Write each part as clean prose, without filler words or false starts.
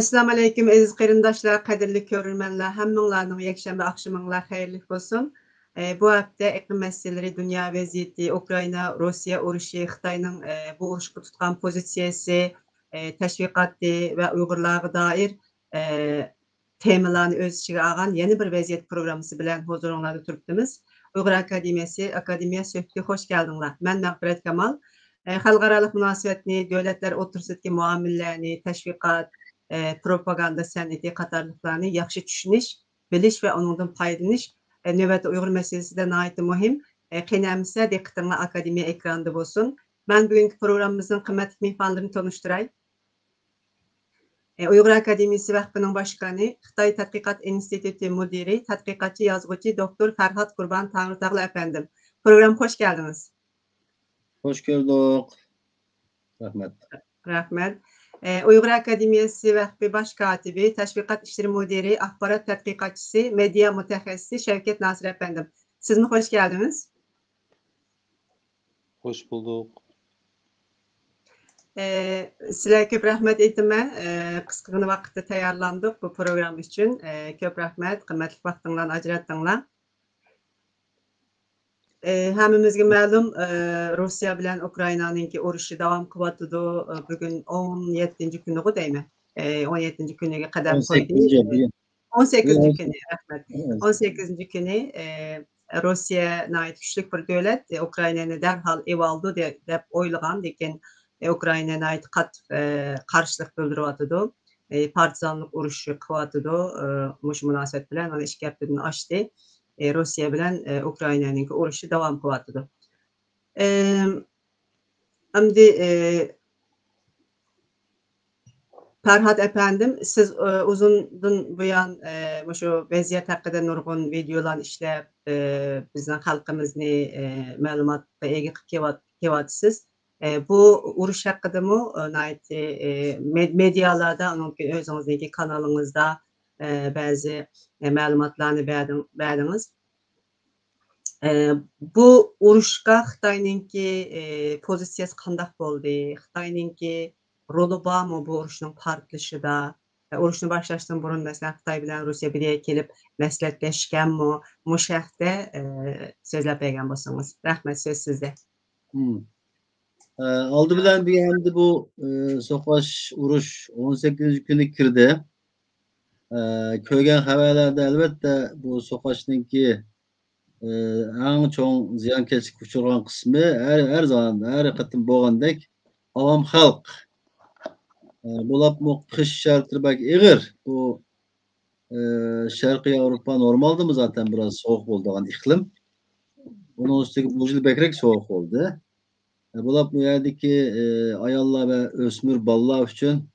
Assalamu alaykum aziz qarindoshlar, qadrli ko'rurmanlar, hammanglarning yakshanba oqshominglar xayrli bo'lsin. Bu hafta iqlim masalaları, dünya vaziyeti, Ukrayna, Rossiya urushi, Xitoyning bu urushga tutgan pozitsiyasi, tashviqoti va Uyg'urlarga doir temalarni o'z ichiga olgan yana bir vaziyat programmasi bilan huzuringlarda turibmiz. Uyg'ur Akademiya suhbatiga xush keldinglar. Men Mag'firat Kamal. Xalqarалық munosabatni, davlatlar o'rtasidagi muomalalarni, tashviqot, propaganda san'ati qatorliqlarni yaxshi tushunish, bilish va undan foydalanish navbatda Uyg'ur masalasida nihoyat muhim. Qiynalmasa diqqatinglar akademiya ekranida bo'lsin. Men bugungi programmamizning qimmatli mehmonlarini tanishtiray. Uyg'ur Akademiyasi vakfining boshqoni, Xitoy tadqiqot instituti mudiri, tadqiqotchi, yozuvchi doktor Farhod Qurbon Tangritog'li afandim. Programga xush keldingiz. Hoş gördük. Rahmet. Rahmet. Uyg'ur Akademiyasi vakfi baş katibi, teşviqat işleri müdiri, axborot tadqiqotchisi, media mutaxassisi Shavkat Nasir afandim. Siz mi hoş geldiniz? Hoş bulduk. Sizlarga ko'p rahmat aytaman. Qisqagina vaqtda tayyorlandik bu program uchun. Ko'p rahmat, qimmatli vaqtinglarni ajratdinglar. Hammamizga ma'lum, Rossiya bilan Ukrainaninki urushi davom qilyotdi. Bugun 17-kuni deymi? 17-kuniga qadam qo'ydi. 18-kuni, rahmat. 18-kuni Rossiya kuchli bir davlat Ukrainani darhol evoldi deb o'ylagan, lekin Ukraina qattiq qarshilik bildiryotdi. Partizanlik urushi qilyotdi. Shu munosabat bilan mana 2 haftadan oshdi. Rossiya bilan Ukrainaning urushi davom qilyotdi. Endi Farhod afandim, siz uzundan buyon shu vaziyat haqida nurg'un videolar ishlab, bizning xalqimizni ma'lumotga ega qilib kelyapsiz. Bu urush haqidami medialarda, o'zingizniki kanalingizda ba'zi ma'lumotlarni berdingiz. Bu urushga Xitoyninki pozitsiyasi qanday bo'ldi? Xitoyninki roli bormi bu urushning portlashida? Urushni boshlashdan burun masalan Xitoy bilan Rossiya birga kelib maslahatlashganmi? Bu haqda so'zlab bergan bo'lsangiz. Rahmat, so'z sizda. Aldı bilen bir endi bu sokaş uruş 18. günü kirdi. Köygen haberlerde elbette bu sokaştaki en çok ziyan kesik uçurgan kısmı her zaman her katın boğandek avam halk. Bulap mu kış şartları belki ağır. Bu Şarkı Avrupa normaldi mi zaten biraz soğuk oldu iklim. Onun üstteki bu yıl bekrek soğuk oldu. Bulap bu yerdeki ayallar ve ösmür ballar için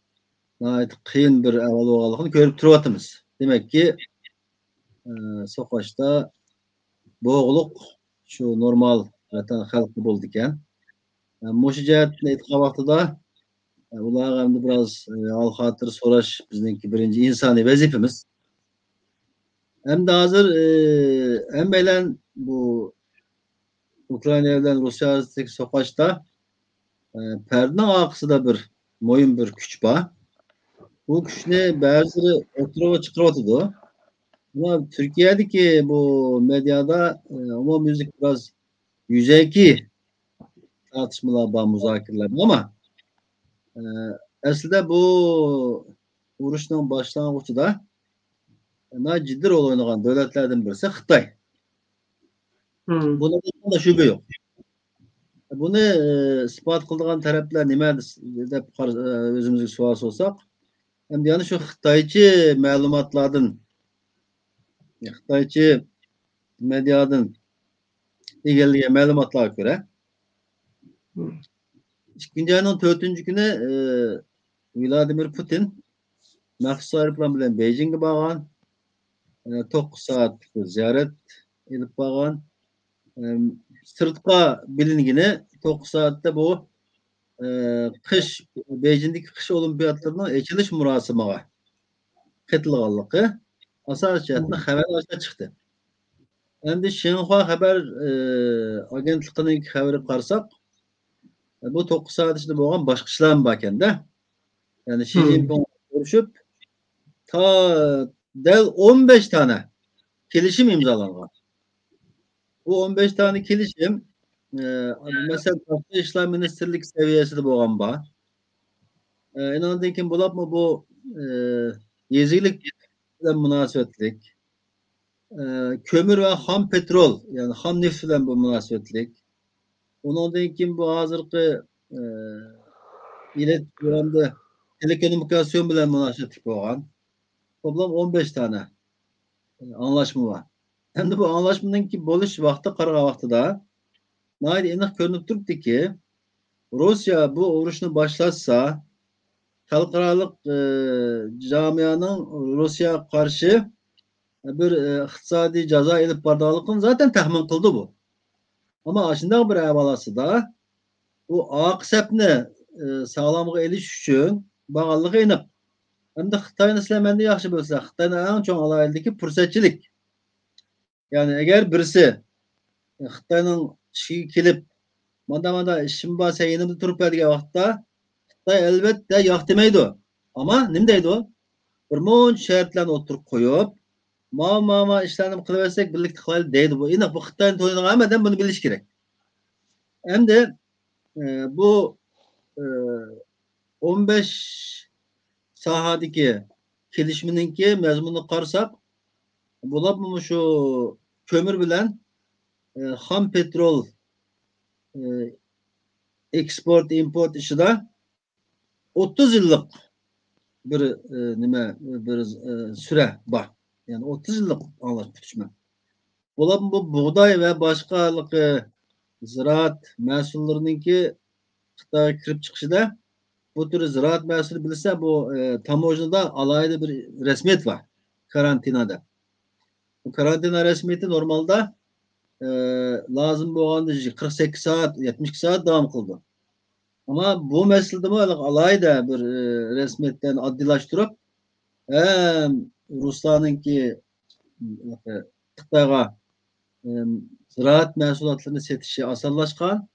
kıyın bir evvel oğalıqını görüp duruyoruz. Demek ki sokaçta boğuluk şu normal zaten halkı buldukken. Moşu cihetinde etkili vakti da ular hem de biraz al hatır soraş bizimki birinci insani vazifemiz. Hem de hazır hem belen bu Ukrayna evlen Rusya arasındaki sokaçta perdenin arkası da bir moyun bir güç var. Bu güçle bazıları oturup çıkarıyordu. Ama Türkiye'deki bu medyada ama müzik biraz yüzeyki tartışmalar var, müzakereler ama aslında bu uğraşın başlangıcı da ciddi rol oynayan devletlerden birisi Xitay. Buna da şüphe yok. Bunu ispat kıldığın taraflar nime dep özümüzü sual sorsak hem de yani şu Xitaycı malumatlardan Xitaycı medyadan ilgili malumatlara göre 2. ayının 4. günü Vladimir Putin maxsus aeroplan bilen Beijing'e bağlan 9 saat ziyaret edip bağlan sırtqa bilingini 9 saatte bu kış Beijing'deki kış olimpiyatlarının açılış murasımına katılganlığı asas cihetinde haber çıktı. Endi Xinhua haber agentliğinin haberi qarsak bu 9 saat içinde bo'lgan boshqa ishlar bor ekanda. Yani Xi Jinping görüşüp ta del 15 tane kelişim imzalangan. Bu 15 tane kelişim mesela Tashqi ishlar ministerlik seviyesinde bo'lgan bor. Inandan keyin bo'lapmi bu yezilik bilan munosabatlik, kömür ve ham petrol, yani ham neft bilan bu munosabatlik. Ondan keyin bu hozirgi telekommunikasyon bilan munosabatlik bo'lgan. Toplam 15 tane anlaşma var. Hem de bu anlaşmanın ki buluş vakti karga vakti da naydi enak görünüp durdu ki Rusya bu uğraşını başlatsa halkaralık camianın Rusya karşı bir iktisadi ceza edip bardalıkını zaten tahmin kıldı bu. Ama aşında bir evalası da bu akısepni sağlamlığı eliş için bağlılığı enak. Hem de Xitayni sizler yaxshi bo'lsa, Xitoyning eng chong aloyidligi fursatchilik. Yani eğer birisi Xitoyning ishiga kelib, mana ishim bor, sen yanımda turib bergan vaqtda Xitoy albatta yo'q demaydi. Ama nima deydi u? Bir muncha shartlarni o'tirib qo'yib, ma ishlarni qilaversak birlikda qilaylik deydi bu. Endi bu Xitoyning to'yini hammadan buni bilish kerak. Endi bu 15 sahadaki kelişimininki mezmununu qarsak, bulapmı şu kömür bilen ham petrol export import işi de 30 yıllık bir süre var. Yani 30 yıllık anlaşma. Bulapmı bu buğday ve başkalık ziraat mahsullerininki Xitoyga kirib chiqishida bu tür ziraat mahsulü bilirse bu tamojnada alayda bir resmiyet var. Karantinada. Bu karantina resmiyeti normalde lazım bo'lganda 48 saat, 72 saat devam kıldı. Ama bu meselede mi alayda bir resmiyetten addilaştırıp hem Ruslarınki Xitoyga ziraat mahsulotlarini setişi asallaşkan.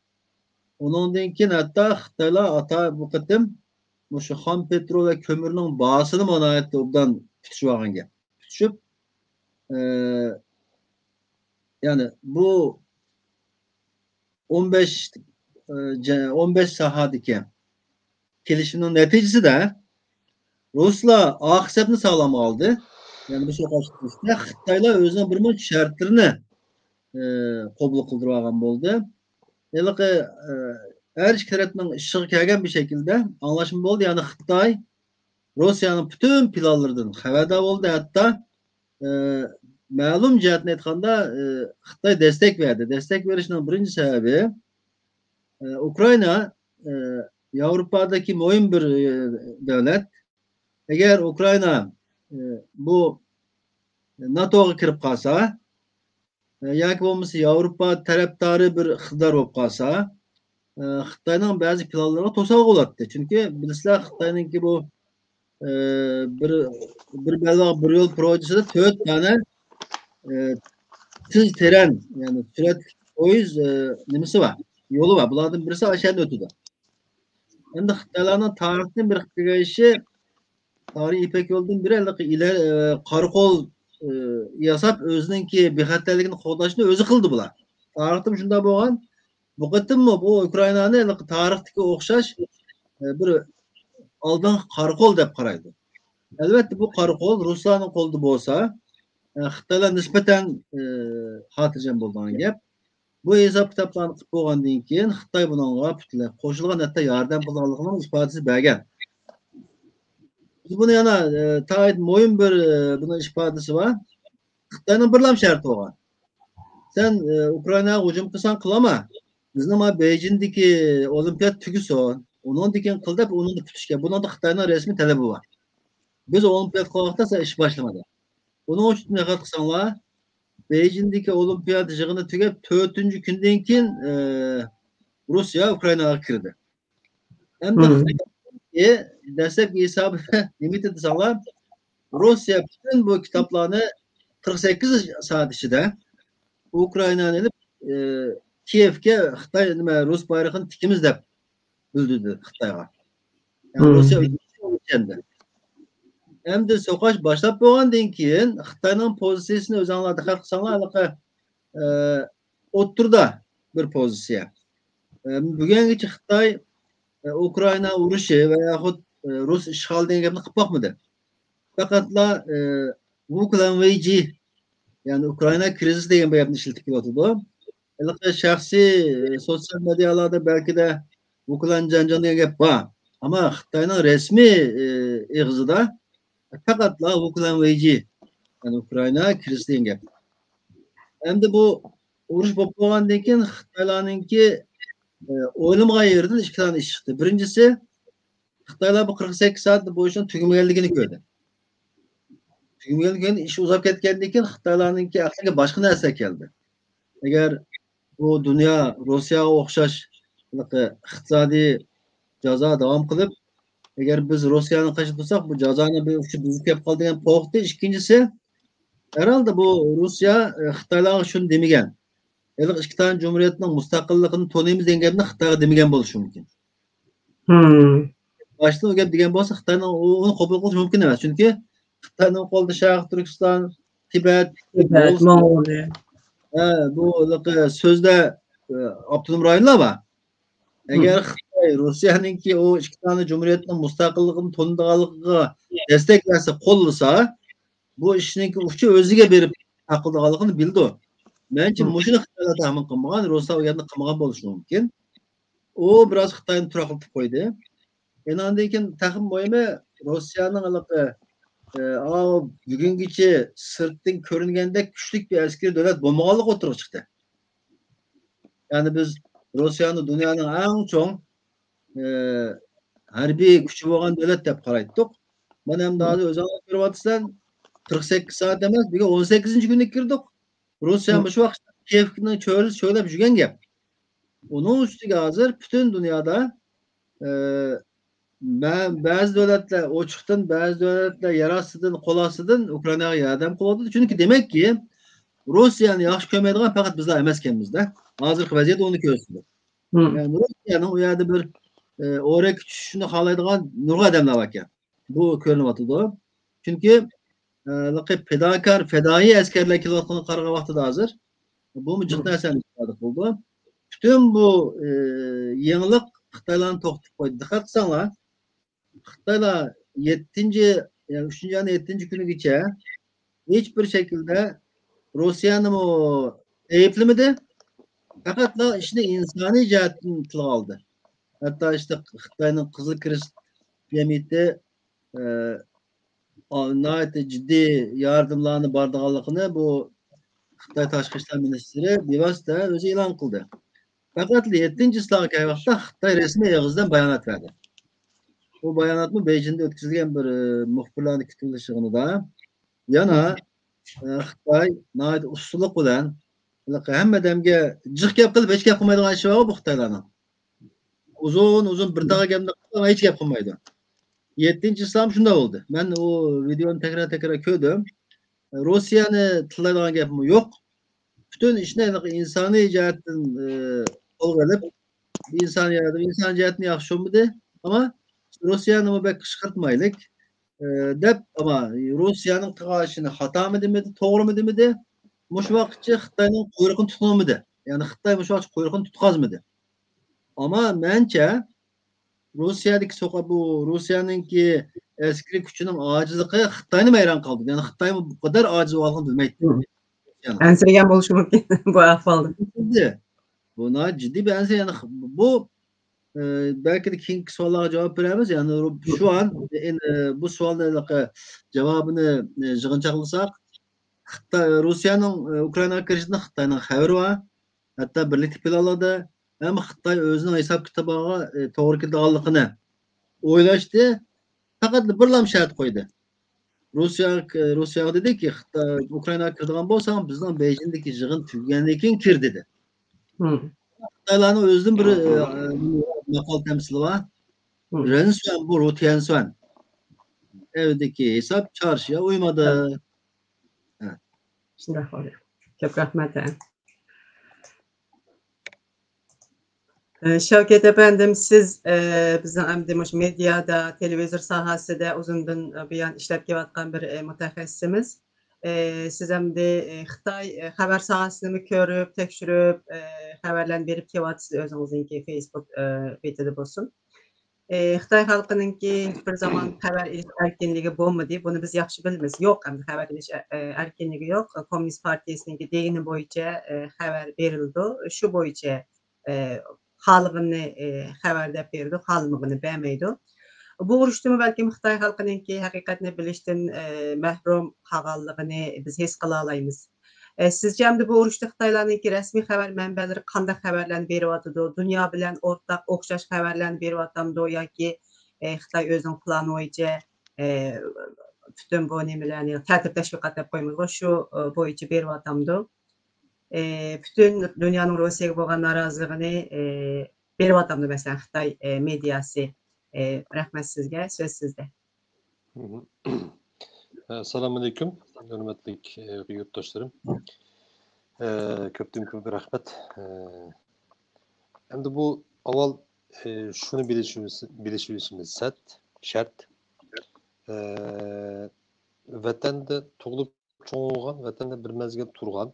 Ondan keyin hatta Xitoylar ata bu qitim şu ham petrol ve kömürünün bahasını manayette obdan tutuşup alganga. Tutuşup yani bu 15 sahadaki kelişimin neticesi de Ruslar akısepni sağlam aldı. Yani bu sokaçta Xitoylar özüne bir muncha şartlarını qabul qildirib olgan bo'ldi. Her iki taraftan işığı kelgen bir şekilde anlaşma oldu. Yani Xitoy Rusya'nın bütün planlarından haberdar oldu. Hatta ma'lum jihatni aytganda Xitoy destek verdi. Destek verişinin birinci sebebi Ukrayna Avrupa'daki muhim bir devlet. Eğer Ukrayna bu NATO'ya kirip kalsa yoki bo'lmasa Avrupa tarafdori bir iqtidor bo'lib qolsa Xitoyning ba'zi planlariga to'saq bo'ladi. Chunki bilasizlar Xitoyninki bu bir belbaq bir yo'l projesida 4 tane tiz tren yani sürat poyez nimasi var? Yolu var. Bulardan birisi aşağıda ötüdü. Endi Xitoylarning tarixdan bir qilgan tarihi İpek yoldan biri ileri qarqol yasab özününki bexatarligini qo'llashni o'zi qildi bular. Tarixda shunday bo'lgan. Bu qitimmi bu Ukrainani tarixdagi o'xshash bir oldin qarqol deb qaraydi. Albatta bu qarqol Ruslarning qo'lida bo'lsa, Xitoylar nisbatan xotirjam bo'lgan gap. Bu hisob kitoblarni qilib bo'lgandan keyin Xitoy bunga butunlay qo'shilgan, hatto yordam qilganligining ifodasi bergan. Biz bunu yana taahhüt muhim bir bunun ifadesi var. Xitoyning birlam şartı var. Sen Ukrayna'ya hücum kılsan kılama. Bizim ama Beijing'deki olimpiyat tügüsün. Onun diken kıldı, onun da tutuşken. Bunun da Xitoyning resmi talebi var. Biz olimpiyat kılmakta iş başlamadı. Onun için ne kadar kısanlar Beijing'deki olimpiyat yığını tügep 4. günden keyin Rusya Ukrayna'ya girdi. Hem de destek hesabı limit ediyorlar. Rusya bütün bu kitaplarını 48 saat içinde Ukrayna'nın elip Kiev'ke Xitoy Rus bayrağını tikimiz de bildirdi Xitoy'a. Yani Rusya öldürüldü. Endi so'qash boshlab bo'lgandan keyin Xitoyning pozitsiyasini o'zinglar diqqat qilsanglar, o'ttirda bir pozitsiya. Bugungacha Xitoy Ukraina urushi va yahud Rus ishg'oli degan gapni qilib boqmadi. Faqatla Ukraina ya'ni Ukraina krizisi degan gapni ishlatib kelyotdi. Shaxsiy sosyal medyalarda belki de Ukraina janjal degan gap bor. Ama Xitoyning resmiy ig'zida faqatla Ukraina yani Ukraina krizisi degan gap. Endi bu urush bo'lib bo'lgandan keyin Xitoylarninki o'ylamag'an yerdan ikki tane ish chiqdi. Birinchisi Xitoylar bu 48 soat bo'yicha tugamaganligini ko'rdi. Tugamagan ish uzab ketgandan keyin Xitoylarninki aqliga boshqa narsa keldi. Agar bu dunyo Rossiyaga o'xshash iqtisodiy jazo davom qilib, agar biz Rossiyani qarshi tursak, bu jazoni bir uchi bizga kelib qoldi degan qo'rqdi. Ikkinchisi, herhalde bu Rossiya Xitoylarga shuni demagan. Ikki tane cumhuriyetning mustaqilligini to'laymiz degan gapni Xitoyga demagan bo'lishi mumkin. Başta o gap degan bo'lsa, Xitoyning uni qabul qilish mumkin emas. Chunki Xitoyning qo'lida Sharq Turkiston, Tibet, Mongoliya. bu sözde avtonom rayonlar var. Eğer Xitoy Rossiyaninki o ikki tane cumhuriyetning mustaqilligini to'ndiganligiga destek verse, qo'llasa, bu ishninki uchi o'ziga berib taqildiganligini bildi. Menimcha mushuni Xitoylar taxmin qilmagan, Rossiya o gapni qilmagan bo'lishi mumkin. O biroz Xitoyni turaqlatib qo'ydi. Ondan keyin taxmin bo'yimi Rossiyaning bugungacha sirtdan ko'ringandek kuchli bir askeri davlat bo'lmaganligi o'tirib chiqdi. Yani biz Rossiyani dunyoning eng cho'ng harbiy kuchi bo'lgan davlat deb qaraydik. Mana endi hozir o'zing ko'ryapsan, 48 soat emas, bugun 18-kunga kirdik. Rossiya shu vaqt Kievni cho'lab yurgan gap. Onun ustiga hozir butun dunyoda bazı devletler ochiqdan, bazı devletler yer ostidan, qo'l ostidan Ukrainaga yordam qilyapti. Chunki demak ki Rossiyani yaxshi ko'rmaydigan faqat bizlar emas ekanmiz-da. Hozirgi vaziyat uni ko'rsatadi. Yani Rossiyaning u yerda bir o'rak tushishni xohlaydigan nurg'un odamlar bor ekan. Bu ko'rinyapti. Chunki fedakar, fedai askarlar kelayotgan qaragan vaqtida hozir bu jiq narsani ifoda qildi. Bütün bu yenilik Xitoylarni to'xtatib qo'ydi. Diqqat qilsanglar, Xitoylar 7. yani 3. ayın 7. günügacha hiçbir şekilde Rossiyani ayıplamadi. Faqatla ishni insoniy jihatdan tilga oldi. Hatta işte Xitoyning Qizil Kirist komiti ciddi yardımlarını bardiganligini bu Xitoy Tashqi ishlar ministri bevosita o'zi e'lon qildi. Faqat 7-silga vaqtda Xitoy resmiy og'izdan bayonot berdi. Bu bayonotni Beijingda o'tkazilgan bir muxbirlarning kutilishig'ida yana Xitoy ustunlik bilan hamma odamga jiq gap qilib hech gap qilmaydigan ishi bor bu Xitoylarning. Uzun bir tane gapni qilib hech gap qilmaydi. 7-sil shunday bo'ldi. Men o videoni tekrar ko'rdim. Rossiyani tillaydigan gapim yo'q. Bütün ishni insoniy jihatdan qo'lga olib, inson jihatni yaxshi bo'lmadi, ama Rossiyani bek qishqirtmaylik deb, ama Rossiyaning qilgan xatomi demadi, to'g'rimi demadi. Mush vaqtcha Xitoyning quyrug'ini tutolmadi. Ya'ni Xitoy mush vaqt quyrug'ini tutqazmadi. Ama mencha Rossiyadagi bu Rossiyaninki askeri kuchining ojizligi Xitoyni hayron qoldi. Ya'ni Xitoy bu qadar ojiz bo'lganini bilmaydi. Ensirgen bo'lishi mumkin bu ahvolda. Bu ciddi bir ense, yani bu belki de keyingi sorulara cevap veremiz. Yani şu an bu sualların cevabını yig'inchoqlasak, Rossiyaning Ukrainaga kirishida Xitoyning xabari var. Hatta birlikte planladı. Ama Xitoy o'zining hisob kitobiga to'g'ri kelganligini o'ylashdi. Faqat birlam shart qo'ydi. Rusya dedi ki, Ukraynaga kiradigan bo'lsang, bizning Beijingdagi yig'in tugagandan keyin kir dedi. Xitoylarning o'zining bir maqol tamsili var. Rensuan bu Rotiansuan. Evdeki hesap çarşıya uymadı. Shunday qoldi. Ko'p rahmat. Şevket efendim, siz bizim hem medyada, televizor sahasida uzundan buyon ishlab kelayotgan bir mutaxassisimiz. Siz hamda Xitoy xabar sohasini ko'rib, tekshirib, xabarlarni berib kelyapsiz o'zingizniki Facebook betida bo'lsin. Xitoy xalqininki hech bir zaman xabar ilish erkinligi bo'lmadi. Buni biz yaxshi bilamiz. Yo'q hamda xabar ilish erkinligi yo'q. Kommunist partiyasiniki degini bo'yicha xabar berildi. Shu bo'yicha xalqini xabar deb berdi, xalqini bermeydi. Bu urushda balkim Xitoy xalqininki haqiqatni bilishdan mahrum qolganligini biz his qila olamiz. Sizce hamda bu urushda Xitoylarninki rasmiy xabar manbalari qanday xabarlarni beryotidi? Dunyo bilan o'rtaq o'xshash xabarlarni beryaptimi yoki Xitoy o'zining plani bo'yicha bütün bu nimalarni tartib tashviqot deb qo'ymaydi, shu bo'yicha beryaptimi? Bütün dünyanın Rossiyaga bo'lgan noroziligini beryaptimi masalan Xitoy mediasi? Rahmat sizga, so'z sizda. Assalomu alaykum, hurmatli yurtdoshlarim. Ko'pdan ko'p rahmat. Endi bu avval shuni bilishimiz shart. Vatanda tug'ilib cho'g'ilgan, vatanda bir mezgil turgan,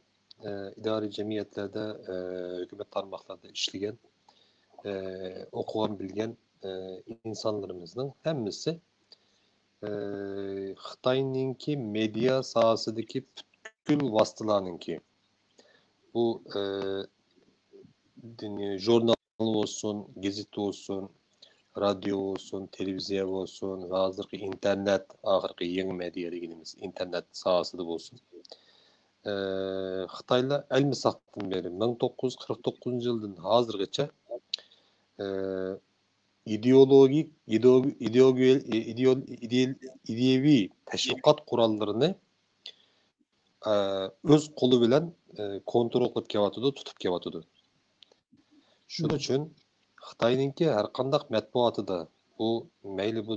idari cemiyetlarda, hükümet tarmoqlarda ishlagan, o'qigan, bilgan insanlarımızın hemmisi Xitoyninki media sohasidagi butkul vasitalarninki bu jurnal olsun, gazete olsun, radyo olsun, televizyon olsun ve hozirgi internet, ahirgi yangi media deganimiz internet sohasida bo'lsin. Xitoylar almisaqdan beri 1949 yildan hozirgacha ideoloji teşviqat kurallarını öz kolu bilen kontrol qilib kelyapti, tutib kelyapti. Shuning uchun Xitoyninki har qanday matbuotida bu mayli bu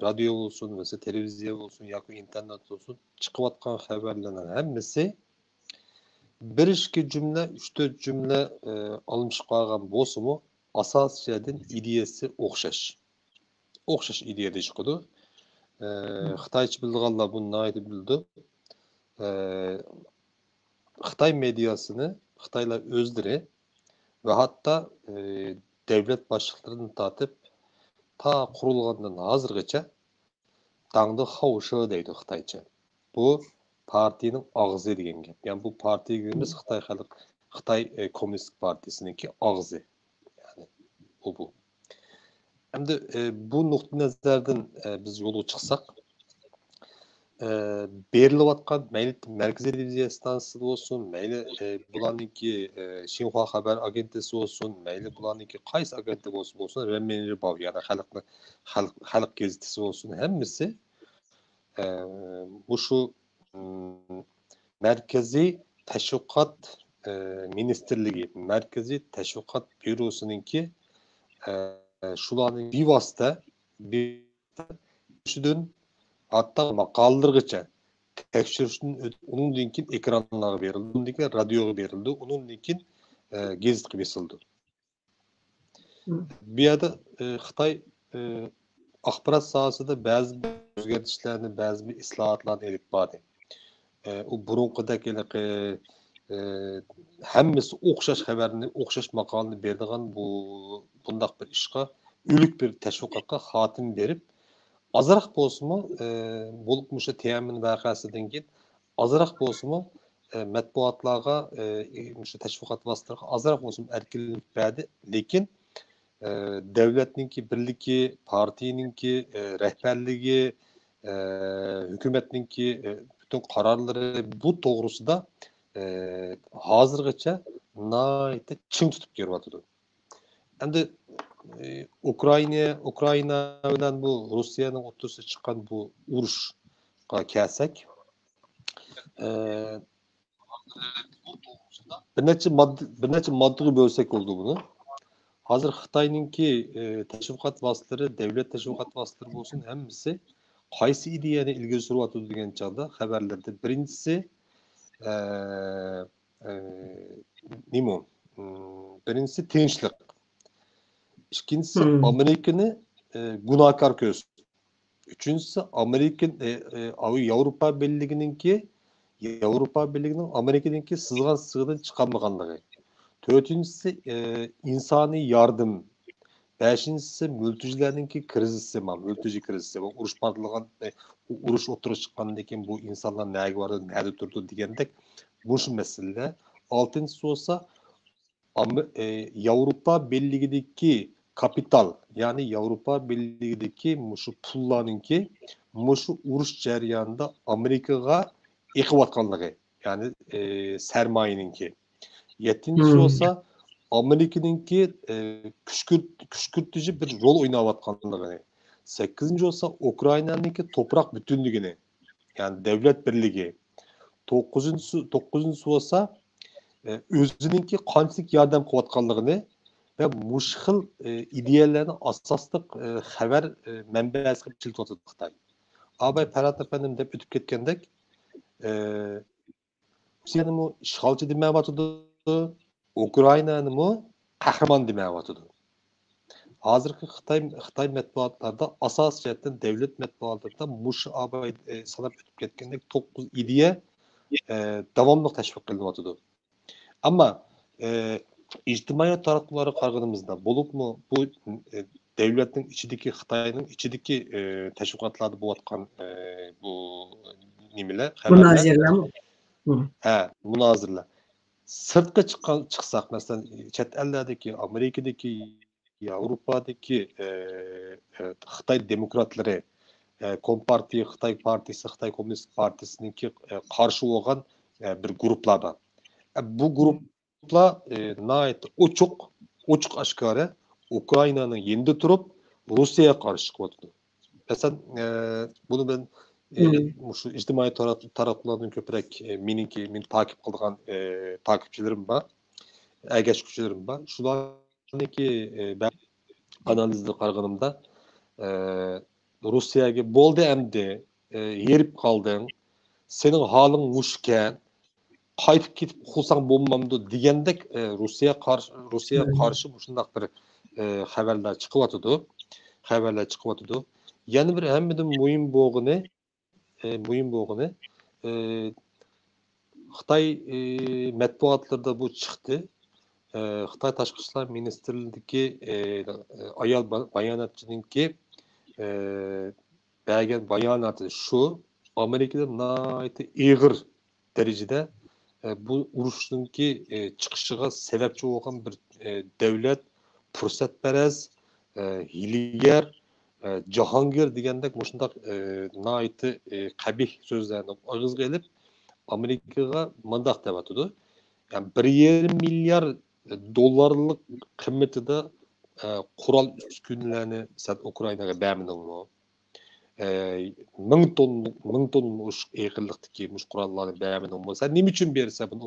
radyo olsun, mesela televizyon olsun yoki internet olsun chiqayotgan xabarlarning hammasi bir ikki jumla, 3-4 jumla olmuş qolgan bo'lsa-mu asosiyatdan ideyasi o'xshash ideyada chiqadi. Xitoycha bilganlar buni noyida bildi. Xitoy medyasini Xitoylar o'zlari ve hatta devlet başlıklarını tatip ta kurulgandan hozirgacha dangdı xavışı deydi Xitoycha. Bu partinin ağzı degan gap. Yani bu partiya deyimiz Xitoy Komünist Partisininki ağzı. Yani bu. Hem de bu nokta nazardan biz yolu çıksak berilayotgan mayli Merkezi Televiziya stansiyasi olsun, mayli bularninki Xinhua Haber agentisi olsun, mayli bularninki qaysi agenti bo'lsin, Renminbi bor, yani xalq gazetesi olsun, hammasi bu shu Merkezi Teşviqat Ministerligi, Merkezi Teşviqat Bürosu'nunki shularning bevosita hatta maqallargacha tekshirishdan undan keyin ekranlarga berildi, undan keyin radioga berildi, undan keyin gazetga berildi. Bu yerda Xitoy axborot sohasida ba'zi o'zgarishlarni, ba'zi islohotlarni olib bordi. U burunqidek hammasi o'xshash xabarni, o'xshash maqolani beradigan bundaq bir ishqa, o'lik bir tashviqotga xotim berib azroq bo'lsa-mu, bo'lib musha temin vaqasidan keyin azroq bo'lsa-mu, matbuotlarga, musha tashviqot vositalariga azroq bo'lsa erkinlik berdi, lekin davlatninki birligi, partiyaninki rahbarligi, hukumatninki bütün qarorlari bu to'g'risida hozirgacha nihoyatda ching tutib kelyapti. Endi Ukrayna bilan bu Rossiyaning o'rtasida chiqqan bu urushga kelsak, bir necha moddaga bo'lsak bo'ldi buni. Hozir Xitoyninki tashviqot vositalari, davlat tashviqot vositalari bo'lsin, hammasi qaysi ideyani ilgari suryapti degan chog'da xabarlarda birinchisi nima? Birinchisi tinchlik. İkincisi Amerika'nı günahkar göz. Üçüncüsü Avrupa Birliği'ninki Amerika'nınki sızgan sığdan çıkanmaganlığı. Dördüncüsü insani yardım. Beşincisi mültecilerninki krizisi var. Mülteci krizisi. Uruş patlagan, uruş oturuş çıkandan bu insanlar neye vardı, nerede durdu diyendek bu mesele. Altıncısı olsa Avrupa Birliği'ndeki kapital, yani Avrupa Birliği'ndeki muşu pullarınki muşu uruş ceryanında Amerika'ya ekvatkanlığı, yani sermayeninki. Yettincisi olsa Amerika'nınki küşkürtücü bir rol oynavatkanlığı. Sekizinci olsa Ukrayna'nınki toprak bütünlüğünü, yani devlet birliği. Dokuzuncusu olsa özününki qanchalik yordam qilayotganligini va mushxil ideyalarni asosliq xabar manbasi qilib ishlatib Xitoy. Abay Parat efendim deb o'tib ketgandek, Rossiyani mu ishg'olchi demayotdi, Ukraynani mu qahramon demayotdi. Hozirgi Xitoy matbuotlarida asosiy jihatdan davlat matbuotlarida mush abay sanab o'tib ketgandek 9 ideya davomli tashviq qilinyotdi. Ama ictimai tarafları kargınımızda bulup mu bu devletin içindeki Xitayning içindeki teşvikatlarda bo'layotgan bu nimeler Münazirler. Münazirler. Sırtqa çıksak mesela chet ellerdeki Amerika'daki Avrupa'daki Xitay demokratları Kompartiya, Xitay Partisi, Xitay Komünist Partisi'ninki karşı olan bir gruplardan. Bu grupla nait oçuk aşkarı Ukrayna'nın yerinde durup Rusya'ya karşı çıkıyordu. Mesela bunu ben şu ictimai taraflarının köprek min takip kıldıgan takipçilerim var, ergeçküçülerim var. Şularınki ben analizde kargınımda Rusya'ya boldu emdi yerip kaldın, senin halın muşken qaytib ketib qolsang bo'lmamdi degandek Rossiya qarshi shunday bir xabarlar chiqyotdi. Yana bir hammadan muhim bo'g'ini Xitoy matbuotlarida bu chiqdi. Xitoy Tashqi ishlar ministrligidagi ayol bayonotchininki bergan bayonoti shu, Amerikada nihoyatda ig'ir darajada bu urushdaki chiqishiga sababchi bo'lgan bir davlat fursatparast, hiylagar, jahongir degandek shunday nihoyatda qabih so'zlarni og'izga ilib Amerikaga mundoq deyotdi. Yani 1,5 milyar dollarlık qiymatida qurol uskunalarni Ukrainaga bermidingmi? 1000 ton eğirlikdeki qurollarni bermidingmi? Sen nima uchun bersa bunu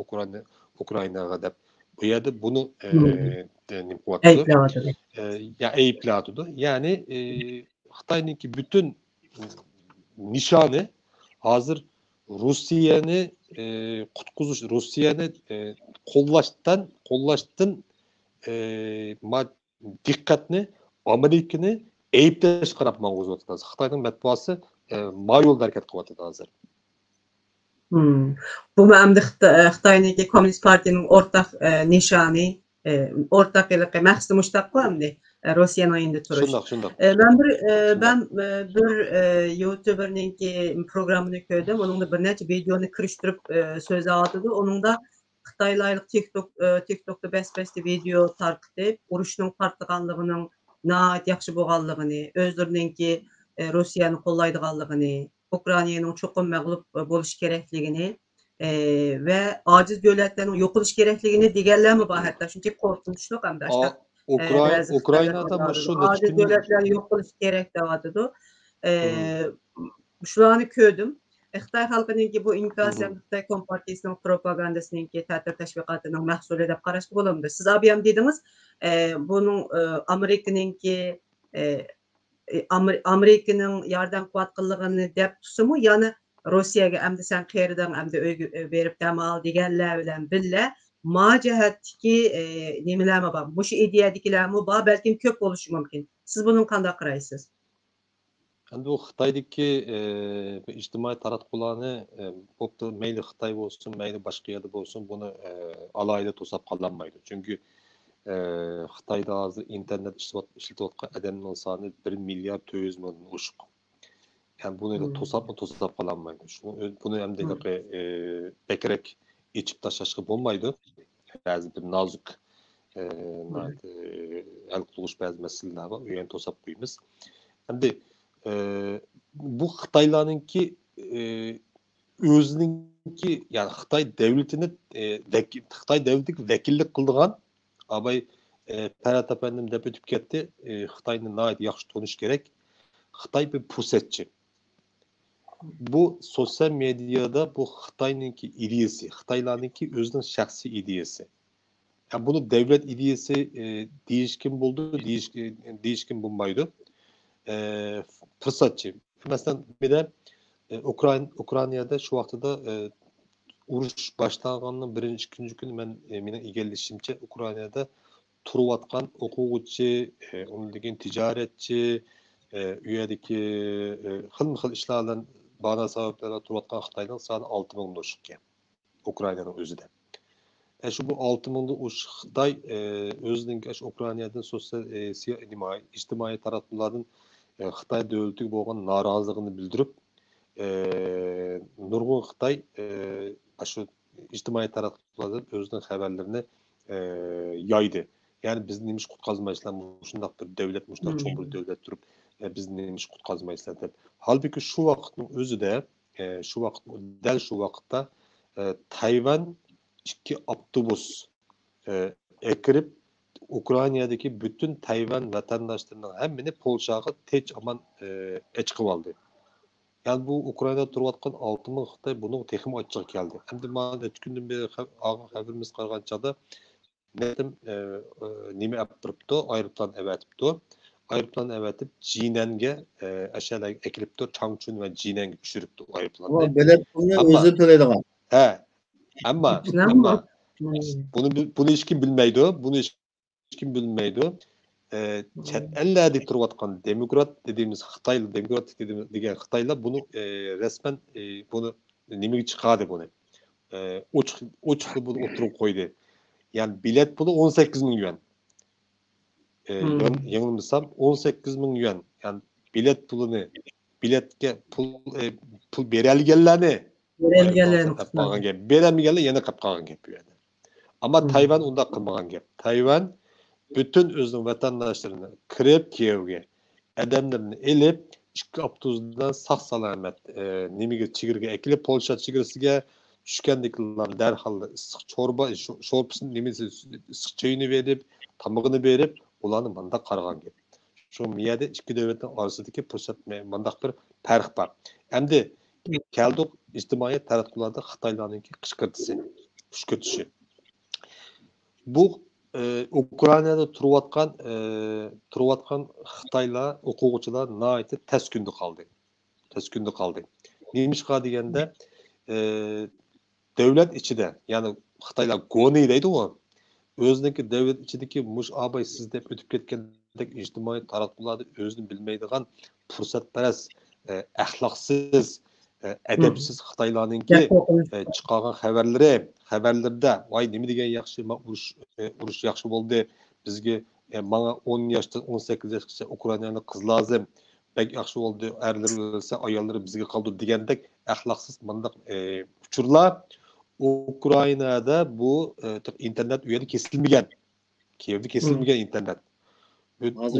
Ukrainaga deb bu yerda buni ayıplayotdi. Yani Xitoyniki bütün nişanı hazır Rusya'nı qutquzish, Rusya'nı qo'llashdan diqqatni Amerikani ayıplash qarab mavzuotdi. Xitoyning matbuoti ma yo'lda harakat qilyapti hozir. Bu məmdə Xitoyniki Komünist Partiyanın ortaq nişanı, ortaq eləqə məqsədi müştaqlandı. Rusya'nın oyunda turuş. Ben bir YouTuber'ninki programını gördüm. Onun da bir neçə videonu kırıştırıp söz aldı. Onun da Xitaylaylık TikTok'ta bəs-bəsli video tarqıtıb, uruşun partlaganlığının nəhayət yaxşı bolğanlığını, özlərinin Rusya'nı qollaydığanlığını, Ukrayna'nın çoxun məğlub boluş kerakligini ve aciz dövlətlərin yok oluş kerakligini digərlər mi var hətta? Çünki qorxunçluq həm də işte. Ukrayna'da şu aciz dövlətlərin yok oluş gerek devadıdı. Şularını köydüm. Xitay xalqınınki bu inkazem Xitay Kompartiyasının propagandasınınki tətil təşviqatının məhsulu edib qaraşdı olamdı. Siz abiyam dediniz, bunun Amerika'nın yardım qıvatqınlığını dep tutumu, yani Rusya'ya əmdi sən qeyridən əmdi verib dəmal digərlər bilən billə ma jihatdiki nimalarmi bor? Mushu ideyadagilarmi bor, balkim ko'p bo'lishi mumkin. Siz buni qanday qaraysiz? Endi bu Xitoydagi ijtimoiy taratqularni bo'pti mayli Xitoy bo'lsin, mayli boshqa yerda bo'lsin, buni alohida to'sab qololmaydi. Chunki Xitoyda hozir internet ishlatayotgan odamning soni 1 milliard 400 million oshiq. Yani bunu to'sab qololmaydi. Buni ham bekrek ichib tashlashga bo'lmaydi. Ba'zi bir nozik hal qilish ba'zi masalalar bor. U ham to'sab qo'yamiz. Endi bu Xitoylarninki o'zininki, yani Xitoy davlatini Xitoy davlatiga vakillik qildigan abay Ferhat efendim deb o'tib ketdi. Xitoyni nihoyat yaxshi tonish kerak. Xitoy bir pusatchi. Bu sosyal medyada bu Xitoyninki ideyasi, Xitoylarninki o'zining shaxsiy ideyasi. Yani bunu devlet ideyasi değişkin buldu, değişkin bulmaydı. Fırsatçı. Mesela bir de Ukrayna'da şu vakti uruş başlanğanın birinci, ikinci günü ben benim ilgilenişimce Ukrayna'da turub atkan okuguchi, onun degen ticaretçi, üyedeki xil işlerden bana sebeplerle turub atkan Xitaydan sani 6 ming oşukken. Ukrayna'nın özü de. Şu bu 6 ming'da uç Xitay özünün Ukrayna'da sosyal ijtimoiy taratqulardan Xitay devletiga bo'lgan noroziligini bildirib, nurg'un Xitoy shu ijtimoiy taratqulardan o'zining xabarlarini yaydı. Yani biz neymiş qutqazmaysizlar, shundoq bir davlat, shundoq cho'ng bir davlat turib, biz neymiş qutqazmaysizlar deb. Halbuki shu vaqtning o'zida, dal shu vaqtda Tayvan 2 avtobus ekirib Ukrayna'daki bütün Tayvan vatandaşlarının hemini Polşaga teç aman çıkıp aldı. Yani bu Ukrayna'da turvatkan 6 ming Xitoy bunu texim açık geldi. Hem de bana etkünden beri haberimiz qarğançada nedim nime yaptırıptı, ayrıplan evetipti. Ayrıplan evetip Jinen'ge aşağıda ekilipti, Changchun ve Jinen'ge düşürüptü ayrıplanı. Ama bilet bunu özür dileydiğim. He. Ama bunu hiç kim bilmeydi. Bunu hiç kim bilmeydi. Chet ellerde turvatkan demokrat dediğimiz Xitaylı, demokratik dediğimiz Xitaylar bunu resmen bunu nimeyi çıkardı bunu. Uç bunu oturup koydu. Yani bilet pulu 18 bin yuan. Yanılmıyorsam 18 bin yuan. Yani bilet pulunu biletke pul berelgenlerni berelgenler yana kapkagan gap yani. Ama Tayvan onda kılmagan gap. Tayvan bütün özünün vatandaşlarını kirip Kiev'e adamlarını elip 2 avtobusdan sağ salamet nimige çigirge ekilip Polşa çigirsiga düşkendikler derhal ısık çorba şorpasını nimesi ısık çayını verip tamagını verip ulanı manda qarğan gap. Şu miyade 2 devletin arasındaki fırsat mandak bir fark var. Hem de keldik ijtimoiy taratqularda Xitoylarninki qışqırtışı. Bu Ukrayna'da turvatkan Xitoylar o'quvchilar nihoyatda tez kunda qoldi. Nemishqa deganda davlat ichida, ya'ni Xitoylar goni deydi u. O'ziniki davlat ichidagi mush abay siz deb o'tib ketgandek ijtimoiy taratqularda o'zini bilmaydigan fursatparast, axloqsiz, adabsiz Xitoylarninki chiqqan xabarlarda voy nima degan yaxshi, urush yaxshi bo'ldi, bizga mana 10 yoshdan 18 yoshgacha Ukrainani qiz lozim, bek yaxshi bo'ldi, erlar o'lsa ayollari bizga qoldi degandek axloqsiz mandaq uchurlar Ukrainada bu internet uyada kesilmagan. Kievda kesilmagan internet.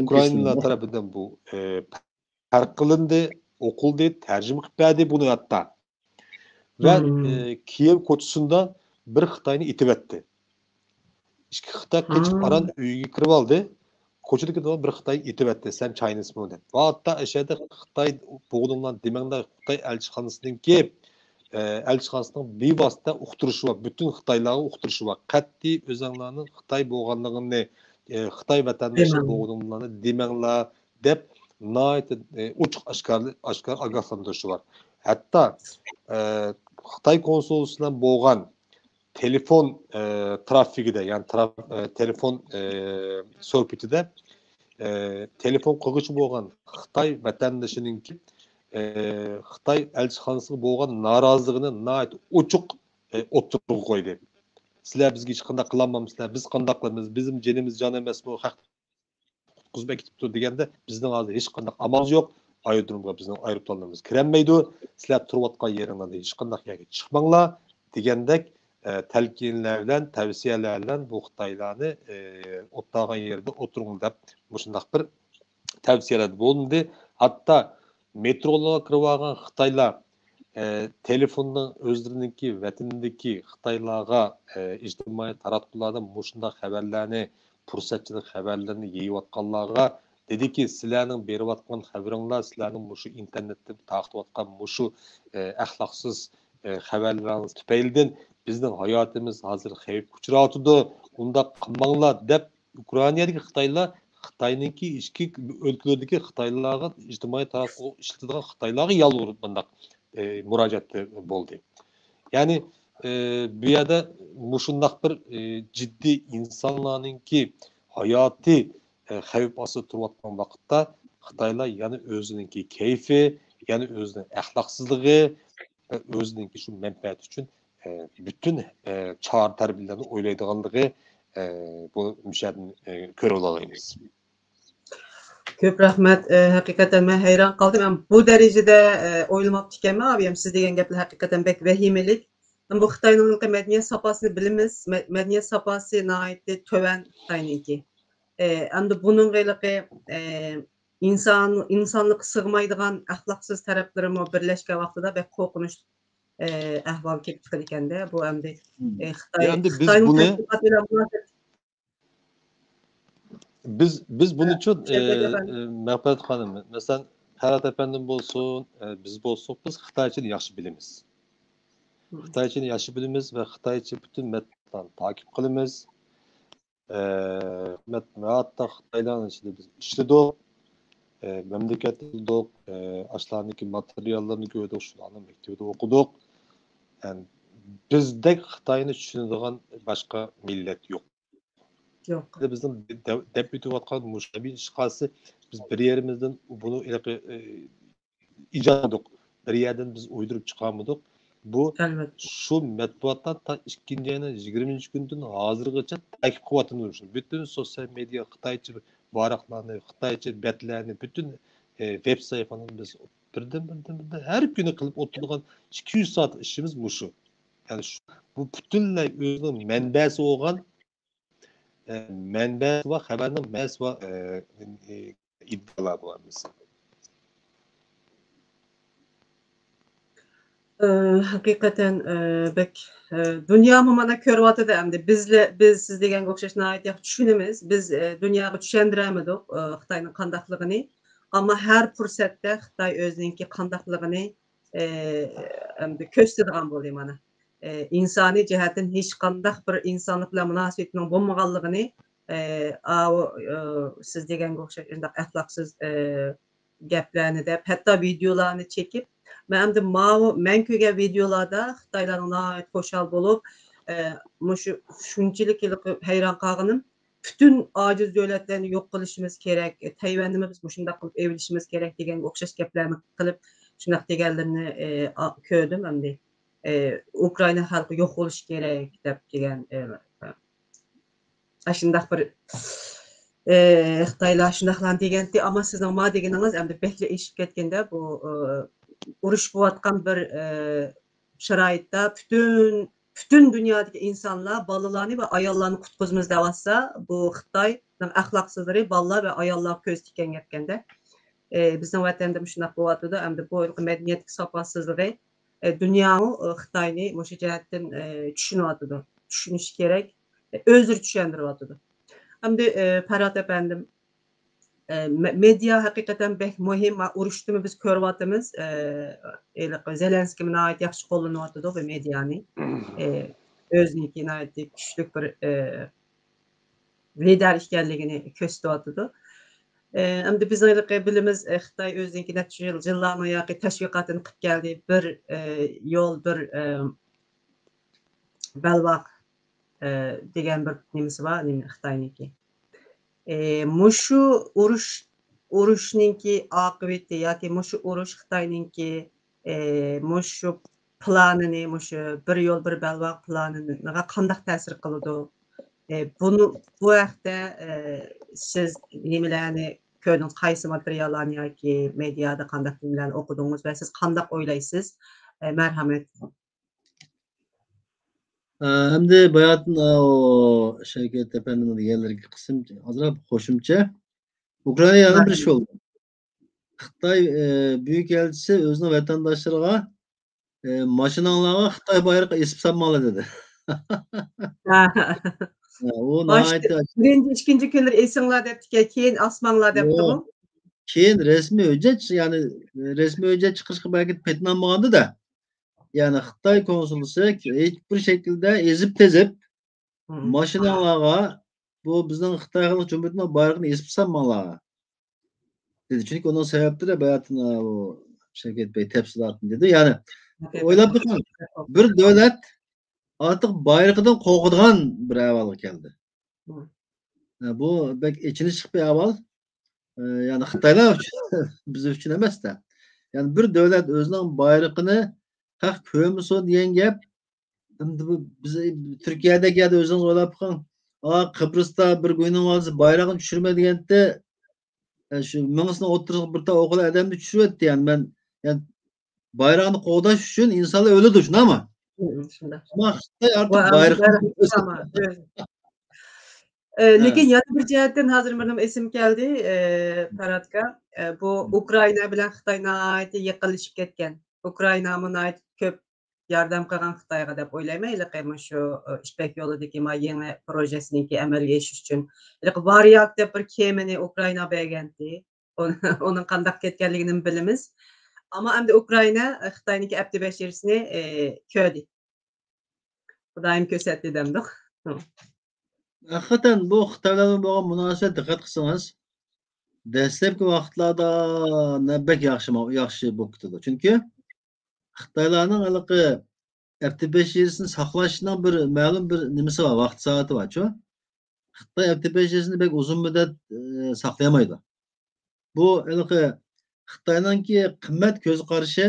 Ukraynalar tarafından bu farq qilindi, o'qildi, tarjima qilib berdi buni hatta. Ve Kiev koçusunda bir Xitayni itib etdi. İki Xitay keçip aran uyga kirib oldi. Koçudaki da bir Xitay itib etdi. Sen Chinese mi deb. Va hatta aşağıda Xitay boğdumdan demengda Xitay elçixanasından kelib elçixanasının bevosita uqtirişi var. Bütün Xitaylarga uqtirişi var. Qat'iy o'zinglarning Xitay bo'lganligini, Xitay vatandaşı bo'lganligini demanglar deb nihoyat ochiq oshkor ogohlantirishi var. Hatta Xitay konsolosluğundan bo'lgan telefon trafikide yani telefon sohbetide telefon qilg'ichi bo'lgan Xitoy vatandaşınınki Xitoy elchixonasiga bo'lgan noroziligini nihoyat ochiq o'tirib qo'ydi. Sizlar bizga hech qanday qilolmaysizlar, biz qanday qilamiz, bizim jenimiz jon emas bu haq quzbek ketibdi deganda bizning hozir hech qanday amalimiz yo'q. Aerodromga bizning aeroplanlarimiz kirolmaydi. Sizlar turayotgan yeringlarda hech qanday yerga chiqmanglar degandek telkinler bilan, tavsiyalar bilan bu Xitoylarni o'tlagan yerda o'tiring deb shunday bir tavsiyalar bo'ldi. Hatta metrolarga kirib olgan Xitoylar telefondan o'zlarininki vatanidagi Xitoylarga ijtimoiy taratqularda shunday xabarlarni, fursatchilik xabarlarini yeyayotganlarga dediki, sizlarning berayotgan xabaringlar, sizlarning shu internetda taqtiyotgan shu axloqsiz xabarlarınız tüpeylidən bizning hayotimiz hozir xavf uchrayotdi. Unda qilmanglar deb Ukrainadagi Xitoylar Xitoyninki ichki o'lkalardagi Xitoylarga ijtimoiy taraqqiy ishlatadigan Xitoylarga yolvorib bunday murojaat bo'ldi. Ya'ni bu yerda shunday bir jiddiy insonlarninki hayoti xavf ostida turayotgan vaqtda Xitoylar yana o'zininki kayfi, yana o'zining axloqsizligi özününki şu menfaat için bütün çağrı tarbiyelerini oylaydıganlığı bu müşahidini görüp alayımız. Köp rahmet. Hakikaten ben hayran kaldım. Yani bu derecede oylamak ekanmi abi. Siz degan gaplar hakikaten bek vahimelik. Bu Xitoyning medeniyet sapasını bilimiz. Medeniyet sapası nahayetli töven Xitoyninki. Endi bunun gaylıqı insanlık sığmaydigan ahlaksız tarafları mı birleşken vaqtida bek qo'rqinch ahvol kelib chiqar ekanda. Bu endi biz bunun için Mehmet Hanım mesela Ferhat Efendim olsun, biz olsun biz Xitoy için yaxshi bilimiz. Xitoy için yaxshi bilimiz ve Xitoy için bütün metotlarni takip qilamiz. Hatta Xitoylarning ichida biz ishladik. Memleketde aşlarındaki materyallarını gördük, şularını mektebde okuduk. Yani bizde Xitoyni tushunadigan başka millet yok. Yok. Bizim deb etayotgan mushabiy ishqasi biz bir yerimizden bunu icad etdik. Bir yerden biz uydurup çıkarmadık. Bu şu matbuatlar ta 2. ayının 20. günden hazırgacha takip qilib bütün sosyal medya Xitoycha varaqlarni, Xitoycha betlarni, bütün web sayfalarni biz birden her günü qilib o'tiradigan 200 saat işimiz şu. Yani bu bütünlay o'zining manbasi bo'lgan manba va xabarning manbasi va iddaolar bor bizda. Hakikaten bek dünya mı mana körvatı da endi biz siz degan o'xshash nahayat yaxshi tushunamiz. Biz dunyoga tushundiramidik Xitoyning qandaqligini. Ama her fursatda Xitoy o'zininki qandaqligini endi ko'rsatadigan bo'ldi mana. İnsani jihatdan hech qandaq bir insonlik bilan munosabatning bo'lmaganligini siz degan o'xshash undaq axloqsiz gaplarni deb hatto videolarni çekip ben de men ko'rgan videolarda Xitoylarning nihoyat xo'shal bo'lib, shunchalik hayron qolganim, bütün aciz davlatlarni yo'q qilishimiz kerak, Tayvanni biz shunday qilib evilishimiz kerak degan o'xshash gaplarni qilib, shunday deganlarini ko'rdim endi. Ukraina xalqi yo'q bo'lishi kerak deb degan shunday bir Xitoylar shundaqlarni deganda, ama sizning ma deganingiz endi bekli eshib ketganda bu urush bo'layotgan bir sharoitda bütün dünyadaki insanlar balalarni ve ayollarni qutqizmiz deyotsa, bu Xitoyning axloqsizlari balalar ve ayollar ko'z tikkan gapganda bizning vatanda shunday bo'layotdi. Endi bu madaniyat sapasizligi dunyoning Xitoyni o'sha jihatdan tushunyapti. Tushunish kerak, o'zlari tushuntiryapti. Endi Ferhat efendim medya hakikaten bek muhim ve urushni biz ko'ryapmiz. Zelenskiy nihoyat yaxshi qo'llanayapti bu medyani. O'ziniki nihoyat kuchli bir lider ekanligini ko'rsatyapti. Endi bizning bilimiz Xitoy o'ziniki necha yillarni yoki tashviqotini qilib keldi. Bir yo'l bir Belbaq degan bir nimasi bor, Xitoyniki. Mushu urushninki oqibati yoki mushu urush Xitoyninki mushu planini, mushu bir yo'l bir belbaq planiga qanday ta'sir qiladi? Bu haqda siz nimalarni ko'rdingiz, qaysi materiallarni yoki mediada qanday nimalarni o'qidingiz va siz qanday o'ylaysiz? Marhamat. Endi bayatın o Şevket Efendi'nin diğerleri kısım azrap hoşumça. Ukrayna'nın bir şey oldu. Xitay Büyükelçisi özünün vatandaşlarına maşınanlarga Xitay bayrağı esip sanmalı dedi. O nihayet Birinci, ikinci kunlar esinglar depti, keyin asmanglar deptimi? keyin resmi hüccet yani resmi hüccet çıkışkı belki petlanmagandı da yani Xitay konsolosu hiçbir şekilde ezip tezip maşinalarga bu bizning Xitoy Xalq Cumhuriyetining bayrog'ini esib sanmalar dedi. Çünkü onun sebepleri bayatın o Şevket Bey tepsilatın dedi. Yani oylab bakın bir devlet artık bayrog'idan qo'rqadigan bir ahvolga keldi. Bu bek içini chiqib bir ahvol. Yani Xitoylar uchun biz uchun emas da. Yani bir devlet o'zining bayrog'ini qaq ko'msin degan gap biz Türkiye'deki ya da o'zingiz o'ylab bakın. Kıbrıs'ta bir günün vazı bayrağını düşürme degende şu Mыңısının oturup bir ta okula adamı düşürüyordu yani ben yani bayrağını qo'g'dash uchun insonlar o'ladi shuni ama Xitoy artık bayrağını lekin yana bir jihatdan hozir mening esim keldi, Faradga. Bu Ukrayna bilan Xitoy nihoyatda yaqinlashib ketgan. Ukrayna nihoyat ko'p yordam qilgan Xitoyga deb o'ylayman. Mana shu İpek yo'lidagi yangi projesiniki amalga oshish uchun. Varyak deb bir kemani Ukrayna bergandi. Onun qanday ketganligini bilamiz. Ama endi Ukrayna Xitoyniki F-5'ni ko'rdi. Xudoyim ko'rsatdi demdik. Hakikaten bu Xitoylarga bo'lgan munosabat diqqat qilsangiz dastlabki vaqtlarda nabak yaxshi bo'lib ketadi. Chunki Xitoylarning haliqi F-5'ni saqlashning bir ma'lum bir nimasi bor, vaqt soati bor-ku. Xitoy F-5'ni pek uzun muddat saqlayamaydi. Bu haliqi Xitoyningki qimmat ko'z qarashi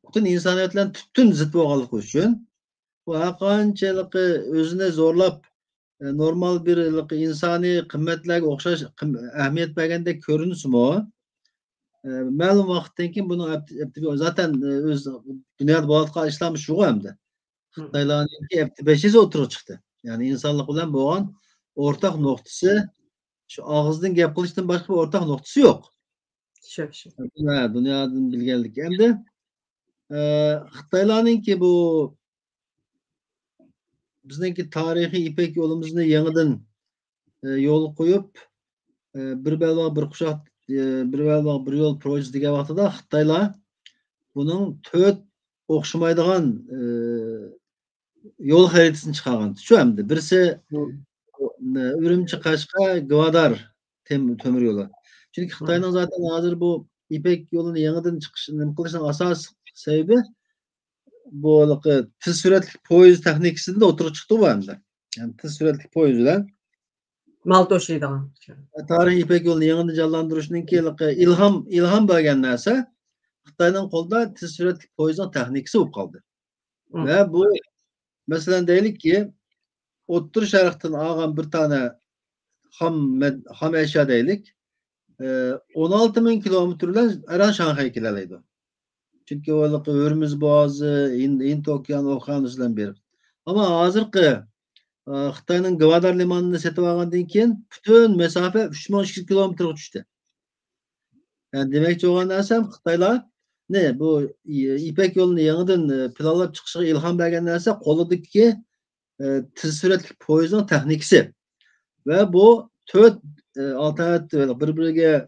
butun insoniyatlarning tutun zid bo'lganligi uchun bu qanchalik o'zini zo'rlab normal bir insoniy qimmatlarga o'xshash ahamiyat bergandek ko'rinsimi ma'lum vaqtdan keyin buni zaten o'z dunyoda bo'layotgan ishlar shu hamda Xitoylarninki F-5'i o'tirib chiqdi. Yani insonlik bilan bo'lgan o'rtaq noktası şu og'izdan gap qilishdan boshqa bir o'rtaq noktası yo'q. Shu. Dunyodan bilganlik. Endi Xitoylarninki bu bizningki tarixiy İpek yo'limizni yangidan yo'l qo'yib bir belbaq bir quchoq bir belbaq bir yo'l projesi degan vaqtida Xitoylar buning 4 o'xshamaydigan yo'l xaritasini chiqargan. Shu hamda birisi Ürümçi Qashqa Gvadar temir yo'li. Çünkü Xitoyning zaten hozir bu İpek yo'lini yangidan chiqishini qilishning asos sebebi bu tez süratli poyezd texnikasida o'tirib chiqdi bu hamda. Yani tez süratli poyezd bilan mal to'shiydigan. Tarixiy İpek yo'lini yangidan jonlantirishninki ilhom bo'lgan narsa Xitoyning qo'lida tez süratli poyezdning texnikasi bo'lib qoldi. Ve bu mesela deylikki O'ttir Sharqdan olgan bir tane ham eşya deylik 16.000 kilometreden Iran Şanghay'a kelaleydi. Çünkü o Hürmüz Boğazı, Hint Okyanusu'dan beri. Ama hazırki Xitoyning Gvadar limanını setip algandan keyin bütün mesafe 3200 kilometre uçtu. Yani demek olan narsam Xitoylar ne bu İpek yolunu yangidan planlab chiqishiga ilhom bergan narsa qo'lidagi tez süratli poyezdning texnikasi. Ve bu 4 alternatif birbiriga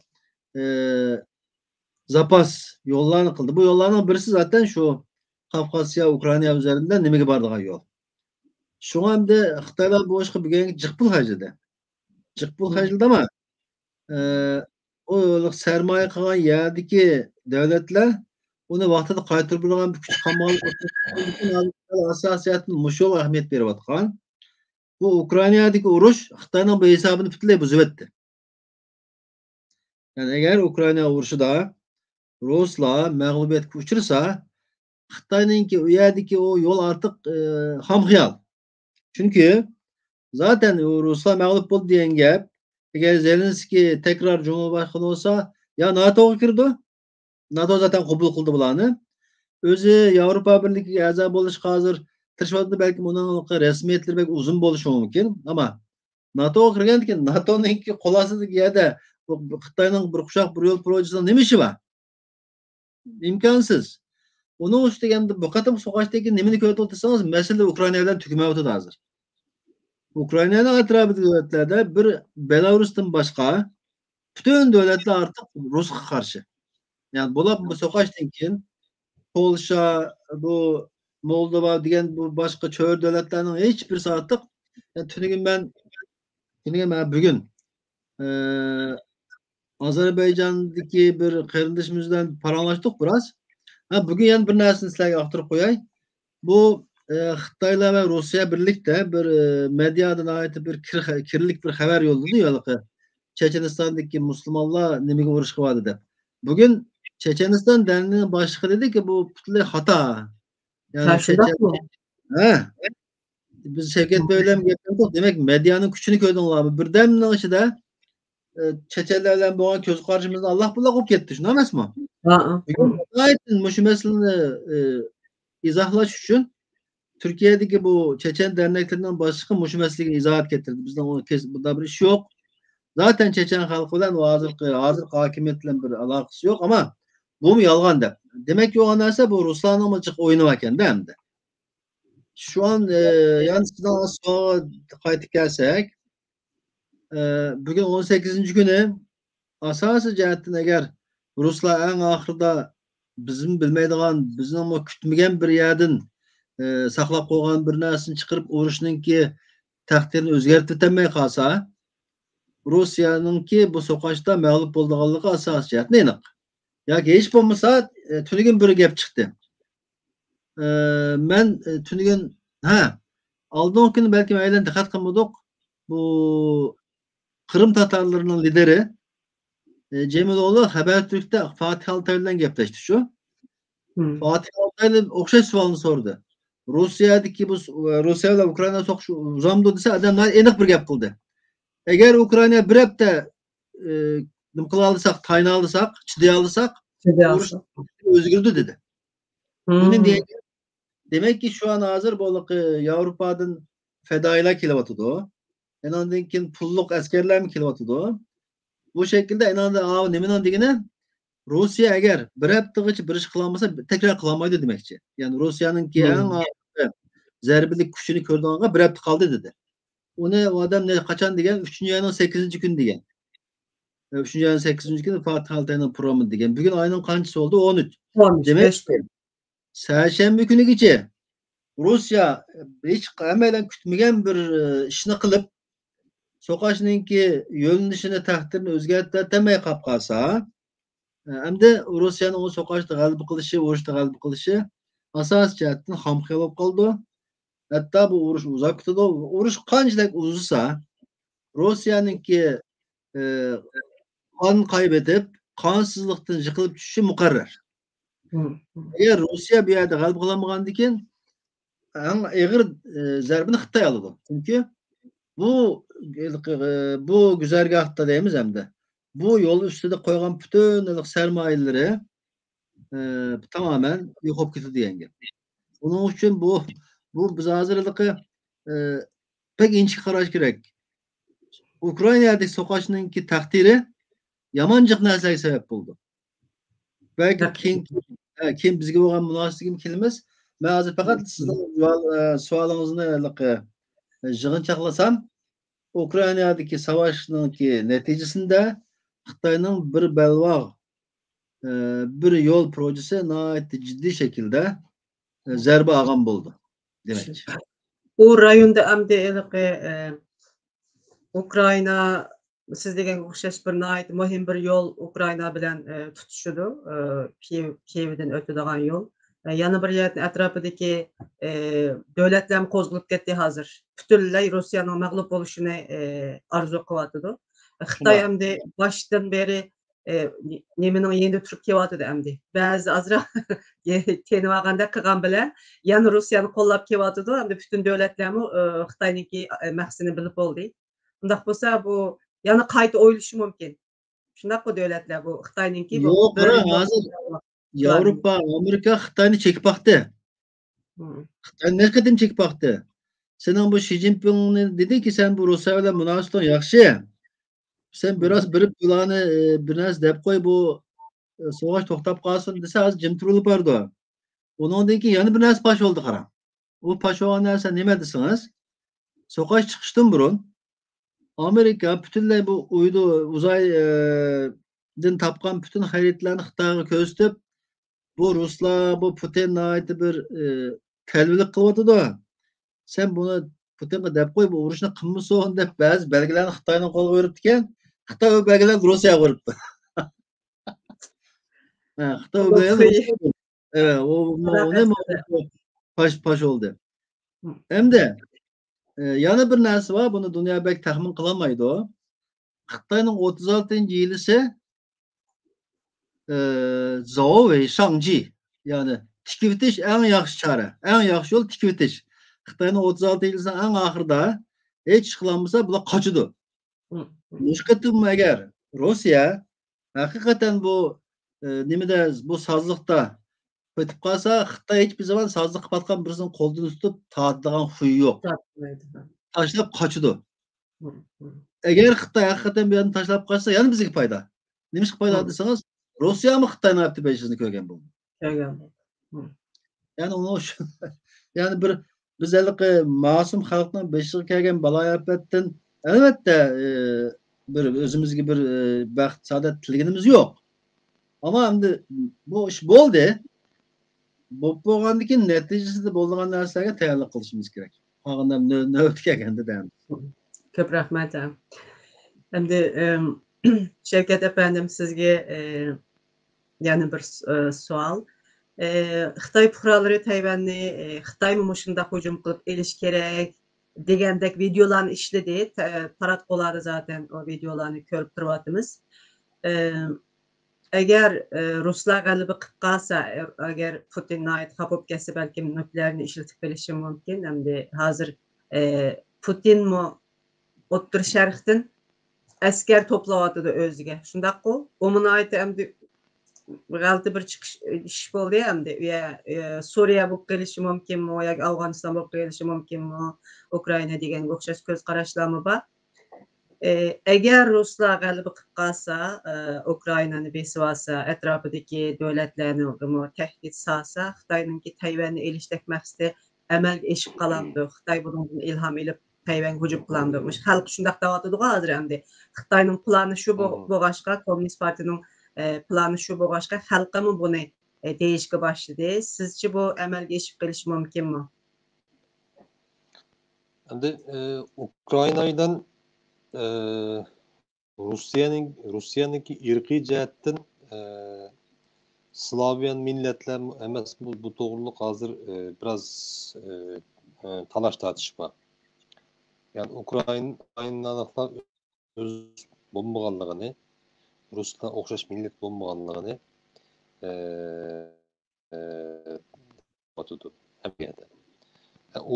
zapas yollarını kıldı. Bu yolların birisi zaten şu Kafkasya, Ukrayna üzerinde nimaga boradigan yo'l. Şu anda Xitoylar bu ishga bugungi jiqpul hajladi. Jiqpul hajladi ama o sermaye qilgan yerdagi davlatlar Onu vaqtida qaytarib bo'lgan bir kuch qamg'al asosiyatni mushu ahamiyat berayotgan. Bu Ukrainadagi urush Xitoyning bu hisobini butunlay buzib o'tdi. Yani eğer Ukrayna urushida Ruslar mag'lubiyatga uchrasa, Xitoyninki u yerdagi o yo'l artıq hamxiyal. Çünkü zaten Ruslar mag'lub bo'ldi degan gap, agar Zelenskiy tekrar Cumhurbaşkanı olsa, ya NATO'ga kirdi. NATO zaten qabul qildi bularni. O'zi Yevropa Birligiga a'zo bo'lishga hozir tirishayotdi, balki uning rasmiyatlar belki uzun bo'lishi mumkin, ama NATO'ga kirgandan keyin NATO'ninki qo'l ostidagi yerda Xitoyning bir quchoq bir yo'l projesida nima ishi bor? İmkansız. Onun ustiga bu qatim so'qashdagi nimani ko'rib o'tirsangiz, masala Ukraina bilan tugmayotdi hozir. Ukrainaning atrofidagi davlatlarda bir Belarusdan boshqa butun davlatlar artıq Rusga qarshi. Yani bu so'qashdan keyin Polsha, bu Moldova degan bu boshqa cho'r davlatlarning hech birisi artıq tuniga men bugun Azerbayjandagi bir qarindishimiz bilan paranglashdik biroz. Bugün yana bir narsani sizlarga yoqtirib qo'yay. Bu Xitoylar va Rossiya birlikda bir mediadan ait bir kirlik bir xabar yo'lladi. Chechenistondagi musulmonlar nimaga urush qilyapti deb. Bugün Checheniston danning boshlig'i dediki, bu butunlay xato. Yani biz Shavkat Bey'le gapirdik. Demek medyanın kuchini ko'rdinglarmi? Birdamning ichida Chechenlar bilan bo'lgan ko'z qarashimizni Alloh bilan qo'yib ketdi, shunday emasmi? Bugun shu masalani izohlash uchun Türkiye'deki bu Çeçen derneklerinden başka şu meseleyi izahat getirdi. Bizden o bunda bir iş yok. Zaten Çeçen halkı ile hazır hakimiyetle bir alakası yok, ama bu mu yalgan da. Demek ki o anlarsa bu Ruslan amacık oyunu varken de hem de. Şu an yani sizden az sonra kayıt gelsek bugün 18. günü asası cihetten eğer Ruslar en ahırda bizim bilmeydiğen, bizim ama kütmegen bir yerden saqlab qo'ygan bir narsani chiqarib urishninki taqdirini o'zgartirib o'tmay qolsa, Rossiyaninki bu so'qashda mag'lub bo'lganligi asosiy jihatdan aniq. Yoki hech bo'lmasa tunigun bir gap chiqdi. Men tunigun oldingi kuni balki aylan diqqat qilmadik. Bu Qrim tatarlarining lideri Cemiloğlu Habertürk'te Fatih Altay bilan gaplashdi shu. Fatih Altay o'xshash savolni so'radi. Rossiyadagi bu Rossiya bilan Ukraina so'qishi uzamdi desa, odamlar aniq bir gap qildi. Agar Ukraina bir hafta nima qila olsak, tayina olsak, chiday olsak, urush o'zgardi dedi. Buni demek ki şu an hozir bo'liq Yevropadan fadoilar kelyapti. Endan keyin pulliq askarlar mi kelyapti? Bu şekilde enanda nimadan degani Rusya eğer bir haftagacha bir ish qilolmasa tekrar qilolmaydi demekçi. Yani Rusya'nınki eng zarbilik kuchini ko'rdiğinga bir hafta qoldi dedi. Uni o adam ne qachon degan 3. ayning 8. kun degan. 3. ayning 8. kuni Fatih Altayning programı degan. Bugün ayning qanchasi oldu? 13. Demek Seshanba kunigacha Rusya hech qamadan kutmagan bir ishni qilib so'qashninki yo'linishini taqdirini o'zgartirmay qolib qolsa, hamda Rossiyaning o so'qashda g'alaba qilishi, urushda g'alaba qilishi asosiy jihatdan xomxiyol bo'lib qoldi. Hatta bu urush uzab ketdi. Urush qanchalik uzsa, Rossiyaninki qon kaybedip qonsizlikdan yiqilib tushishi muqarrar. Eğer Rusya bir yerde g'alaba qilolmagandan keyin eng og'ir zarbini Xitoy oladi. Çünkü bu güzergahta deymiz hem de. Bu yol üstüde koygan bütün sermayeleri tamamen yo'qolib ketdi degan gap. Onun için bu biz hozirlikqa pek ince qarash kerak. Ukrainadagi so'qashninki taqdiri yamanjiq narsaga sabab bo'ldi. Belki kim bizga bo'lgan munosabatim kelmas. Men hozir faqat sizning savolingizni yig'inchoqlasam, Ukrainadagi savaşninki neticesinde Xitoyning bir belvaq bir yo'l projesi nəhayət ciddi şekilde zarba olgan bo'ldi demek. Bu rayonda amde Ukraina siz degan o'xshash bir nihoyat muhim bir yo'l Ukraina bilan tutishidi. Kievdan o'tadigan yo'l. Yana bir yer atrofidagi davlatlar ham qo'zg'alib ketdi hozir. Butunlay Rossiyaning mag'lub bo'lishini orzu qilyotidi. Xitoy Shundoq. hamda boshdan beri nimaning endi turib kelyotidi hamda. Ba'zi ozroq tenib olganda qilgan bilan yana Rossiyani qo'llab kelyotidi. Hamda butun davlatlarmi Xitoyniki maqsadini bilib oldi. Undaq bo'lsa bu yana qayta o'ylashi mumkin. Shundaq-ku davlatlar bu Xitoyninki bu Yo'q, qara, bir hozir Yevropa, Amerika Xitoyni chekib baqdi. Xitoy ne kadar çekip baktı. Senin bu Xi Jinping dedi ki sen bu Rusya ile münasebetun yaxşı. Sen biraz bir planı biraz dep koy bu savaş toktap kalsın dese az Jimturulu pardı. Onun dedi ki yani bir nas paş oldu karam. O paş olan nerse ne medisiniz? Sokak çıkıştım burun. Amerika bütünle bu uydu uzay din tapkan bütün hayretlerini Xitayga köstüp bu Ruslar bu Putin'e ait bir telvilik kılvadı da sen bunu Putin'e dep koy bu uğraşını kılmışsın dep bazı belgelerini Xitay'ın kolu koyurtken Xitay o belgelerini Rusya'ya koyurttu. Xitay o belgelerini Rusya'ya evet o ne paş oldu. Hem de yana bir narsa var bunu dünya belki tahmin kılamaydı o. Xitay'ın 36. yılısı Zhou ve Shangji yani tikivitiş en yaxşı çare. En yaxşı yol tikivitiş. Xitay'ın 36 yılının en ahırda hiç kılanmasa bula kaçıdı. Müşkatım eğer Rusya hakikaten bu nimede bu sazlıkta ötüp kalsa Xitay hiçbir zaman sazlık batkan birisinin kolunu tutup tadıgan huyu yok. Taşlap kaçıdı. Eğer Xitay hakikaten bir yanı taşlap kaçsa yani bizdeki payda. Neymiş payda derseniz Rusya mı Xitay'ın yaptığı beşini kögen bu? Yani onu yani bir bizlik masum halktan beşik kelgen balay afetten elbette bir özümüz gibi bir baxt saadet tilginimiz yok. Ama şimdi bu iş boldu. Bu bolgandikin neticesi de bolgan narsaga tayyorlik qilishimiz kerak. Qolganda navbat kelganda deymiz. Ko'p rahmat. Endi Shavkat efendim sizga yana bir savol. Xitoy fuqarolari Tayvanni Xitoymi mushunda hujum qilib elish kerak degandek videolarni ishladi. Taratqularda zaten o videolarni ko'rib turyapmiz. Agar Ruslar g'alaba qilib qolsa, agar Putin xafa bo'lib ketsa, balki nuklearni ishlatib qo'yishi mumkin. Endi hozir Putinmi O'rta Sharqdan askar to'playotdi o'ziga. Shundaq-ku. O'mini aytdi endi g'alati bir chiqish ish bo'ldi endi. Suriya bo'lib qolishi mumkinmi yoki Afg'oniston bo'lib qolishi mumkinmi? Ukraina degan o'xshash ko'z qarashlarmi bor? Agar Ruslar g'alaba qilib qolsa, Ukrainani besib olsa, atrofidagi davlatlarni tahdid solsa, Xitoyninki Tayvanni elishdek maqsadi amalga oshib qolamdi. Xitoy bundan ilhom olib Tayvanga hujum qilamdi. Xalq shundaq deyotdi hozir endi. Xitoyning plani shu bo'lg'achqa, Kommunist partiyaning plani shu bo'lg'achqa xalqimi buni deyishga boshladi. Sizcha bu amalga oshib qolishi mumkinmi? Endi Ukrainadan Rusya'nınki irqiy jihatdan Slavyan milletler emas bu to'g'riliq hozir biraz talash tortish bor. Yani Ukraynalılar öz bo'lmaganligini, Ruslar o'xshash millat bo'lmaganligini batudi hamiyati.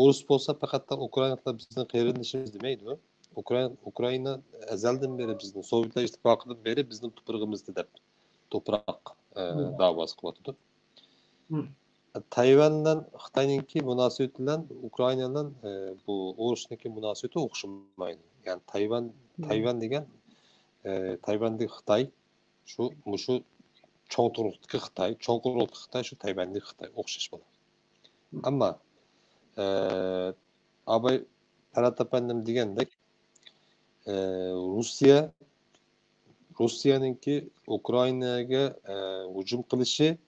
O'rus bo'lsa faqat Ukraynalılar bizning qarindishimiz demaydi. Ukrayna ezelden beri bizning Sovyetlar İttifakı'dan beri bizning tuprog'imizda deb to'proq da'vosi qilyapti. Tayvandan Xitoyninki munosabati bilan Ukrainadan bu O'rusniki munosabati o'xshamaydi. Yani Tayvan degan Tayvandagi Xitoy shu cho'ng quruqdagi Xitoy shu Tayvandagi Xitoy o'xshash bo'ladi. Ammo Abay Talat efendim degandek Rusya'nınki Ukraynaga hücum qilishi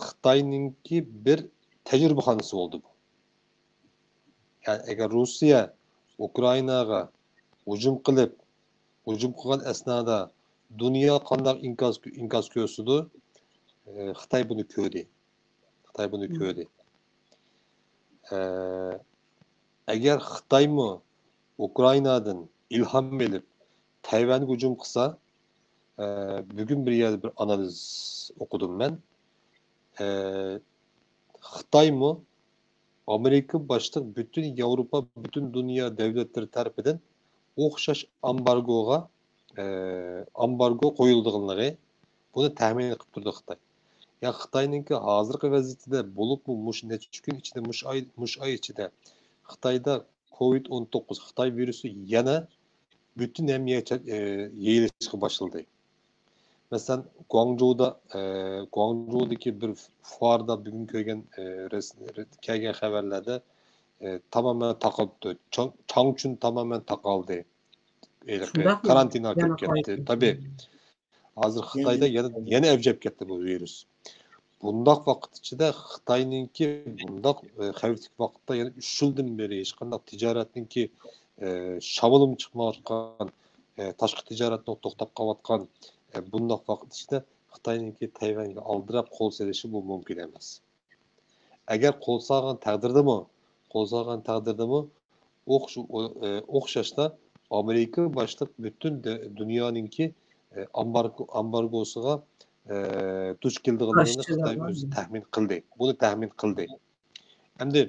Xitoyninki bir tecrübehanesi oldu bu. Yani eğer Rusya Ukraynaga hujum qilgan asnoda dunyo qanday inkas ko'rsatdi? Xitoy buni ko'rdi. Agar Xitoymi Ukrainadan ilhom olib Tayvanga hujum qilsa, bugün bir yerde bir analiz okudum ben. Xitoy mı Amerika başta bütün Avrupa, bütün dünya devletleri tarafından o'xshash ambargo qo'yildiganligi buni taxmin qilib turdi Xitoy. Ya Xitoyninki hozirgi vaziyatida bo'libmi mush necha kun ichida mush oy ichida Xitoyda COVID-19 Xitoy virusi yana bütün emniyet yayılışa başladı. Mesela Guangzhou'daki bir fuarda bugün kelgen haberlerde tamamen takıldı. Changchun tamamen takıldı. Karantina kırıp gitti. Tabii. Hazır Xitoyda yeni evcep gitti bu virüs. Bundak vakit içinde Xitoyninki bundak xavfli vakitte yani 3 yıldan beri hiç qanday ticaretinki şabalım çıkmayotgan, tashqi ticaretini to'xtab qolayotgan bundoq vaqt ichida Xitoyninki Tayvanga aldirab qo'l serishi bu mumkin emas. Agar qo'l solgan taqdirdami o'xshashda Amerika boshqa bütün dunyoninki ambargosiga duch keldiganligini Xitoy o'zi taxmin qildi. Buni taxmin qildi. Endi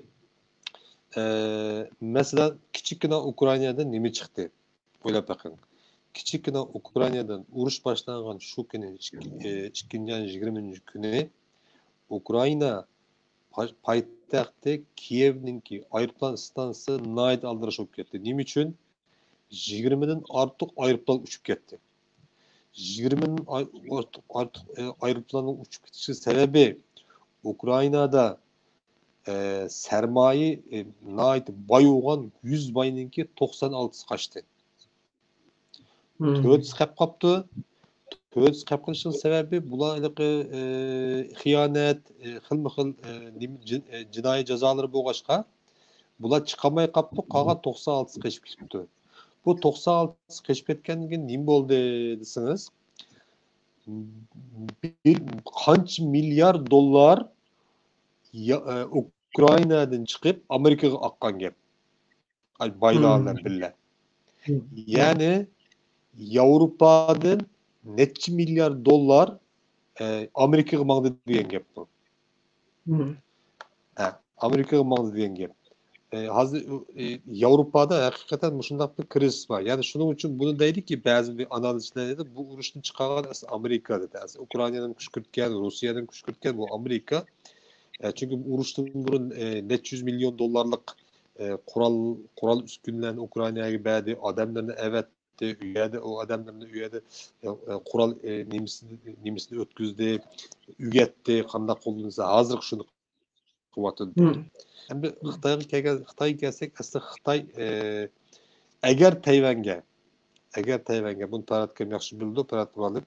mesela kichikgina Ukrainada nima chiqdi? O'ylab bakın. Kichikgina Ukrainadan urush boshlangan shu kuni 2-20 kuni Ukraina poytaxti Kievninki aeroplan stansiyasi nayt aldirish bo'lib ketdi. Nima uchun? 20dan ortiq aeroplan uchib ketdi. 20dan ortiq aeroplanning uchib ketishi sababi Ukrainada sermaye nayt bayuğan 100 bayninki 96'sı kaçtı. Töğüt qap qaptı. Töğüt qap qilishning sababi bularga xiyonet, xilma-xil jinoiy jazolar bo'lg'achqa bular chiqamay qapti, qolgan 96'sı qechib ketibdi. Bu 96'sı qechib ketgandan keyin nima bo'ldi desiniz? Bir qancha milyar dollar Ukrainadan chiqib Amerikaga oqqan gap. Baylarlar billah. Yani Avrupa'dan neçe milyar dolar Amerikaga mangdı degan gap bu. Amerikaga mangdı degan gap. Hazır Avrupa'da hakikaten mushundaq bir kriz var. Yani şunun için bunu deydi ki bazı bir analizlerde bu urushni chiqargan Amerika dedi. Ukrayna'dan kuşkürtken, Rusya'dan kuşkürtken bu Amerika. Çünkü urushdan burun neçe yüz milyon dolarlık kural üskünlerini Ukrayna'ya verdi. Adamlarını evet üyede o adamlarını üyede kural nimisini ötküzdü, üyetti, qanday qo'llansa hazır şunu kuvvetli. Hem de Xitoy gelsek aslında Xitoy eğer Tayvanga bunu taratgan yaxshi bildi, taratib olib,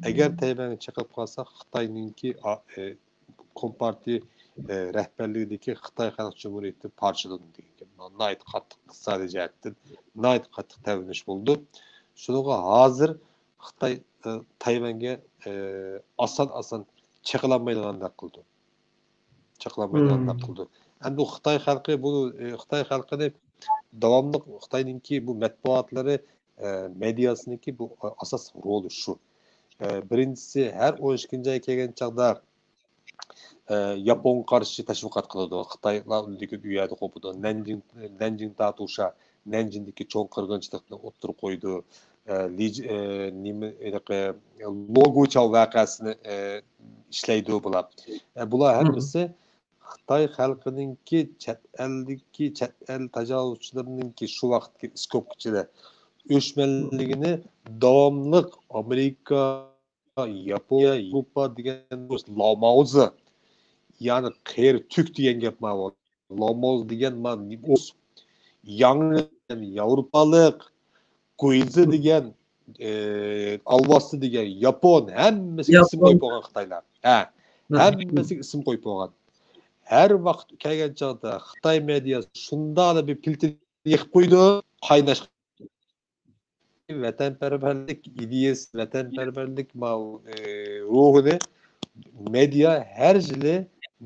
eğer Tayvanga chiqib qolsa Xitoyninki Kompartiya rəhbərliyindəki Xitoy Xalq Cumhuriyeti parçalandı degan. Nayt qattiq iqtisodiy jihatdan nayt qattiq tavinish bo'ldi. Şununla hazır Xitoy Tayvanga asan çekilanmaydigandak qildi. Endi bu Xitoy xalqini davomli Xitoyninki bu matbuotlari mediasiniki bu asas roli shu. Birinchisi her 12-ay kelgan chaqda Yapon qarshi tashviqot qiladi. Xitoylar undagi uyada qo'pidi. Nanjing tatuşa, Nanjingdagi cho'ng qirg'inchilikni o'ttirib qo'ydi. Logocha voqeasini ishlaydi bular. Bular hammasi Xitoy xalqininki chet el tajovuzchilarininki shu vaqtga iskop ichida o'chmanligini davomli Amerika, Yaponiya, Avrupa degan Lamozi yani qeyri tük degan gap ma'lum. Lamoz degan yangi Avrupalik Guizi degan Alvasti degan Yapon hammasi isim qo'yib qo'ygan Xitoylar. Hammasi isim qo'yib qo'ygan. Her vaqt kelgan chaqda Xitoy mediasi shunday bir piltni yiqib qo'ydi, qaynash vatanperverlik ideyasi, vatanperverlik ruhunu medya her yili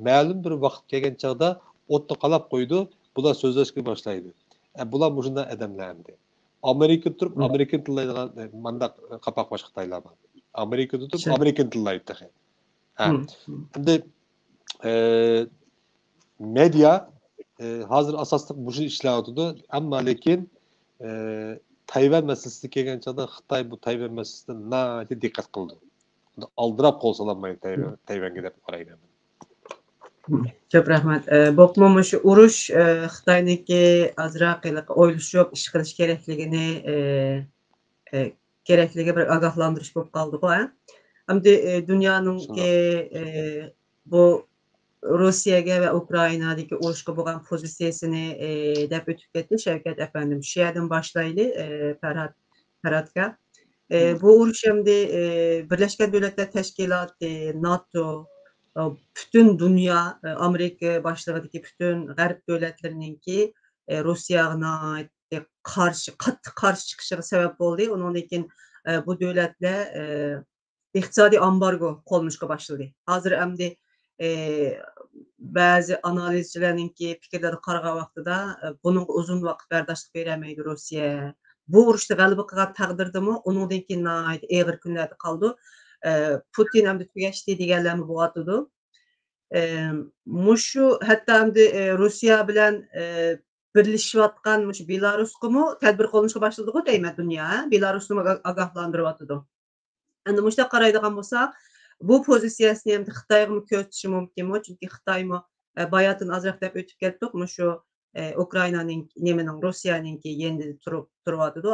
ma'lum bir vaqt kelgan chog'da o'tni qalab qo'ydi, bular so'zlashga boshlaydi. Bular shunday odamlar endi. Amerika turib Amerikan tillaydigan mandaq qapoq boshqa Xitoylar bor. Amerikada turib Amerikan tillaydi. Endi medya hozir asosliq bu ishlayotdi, ammo lekin Tayvan masalasiga kelgan chog'da Xitoy bu Tayvan masalasiga nati diqqat qildi. Aldirab qo'lsalanmaydi Tayvanga deb qarayman. Çok rahmat. Bokmama şu uruş Xitoyniki azroq o'ylashib ish qilish kerakligi bir ogohlantirish bo'lib qoldi-ku. Hamda dunyoninki bu Rossiyaga va Ukrainadagi urushga bo'lgan pozitsiyasini deb o'tib ketdi Shavkat afandim. Shu yerdan boshlayli Farhodga. Bu urush hamda Birlashgan Davlatlar Tashkiloti, NATO, bütün dünya Amerika başlığındaki bütün G'arb davlatlarininki Rossiyaga qattiq qarshi chiqishiga sabab bo'ldi. Undan keyin bu davlatlar iqtisodiy embargo qo'llanishga boshladi. Hozir hamda ba'zi analizchilarninki fikrlari qaragan vaqtida buning uzun vaqt bardoshlik berolmaydi Rossiya. Bu urushda g'alaba qilgan taqdirdami, undan keyin og'ir kunlarda qoldi. Putin hamda tugashdi deganlarni bo'yotdi. Mushu hatta hamda Rossiya bilan birlashayotgan mush Belarusqami tadbir qo'llanishga boshladi-ku deyman dunyo. Belarusni ogohlantiryotdi. Endi mushda qaraydigan bo'lsak, bu pozitsiyasini ham Xitoyga ko'rsatishi mumkinmi? Chunki Xitoymi bayatın azroq deb o'tib ketdik. Mushu Ukrainaning Rossiyaninki yendi turibdi.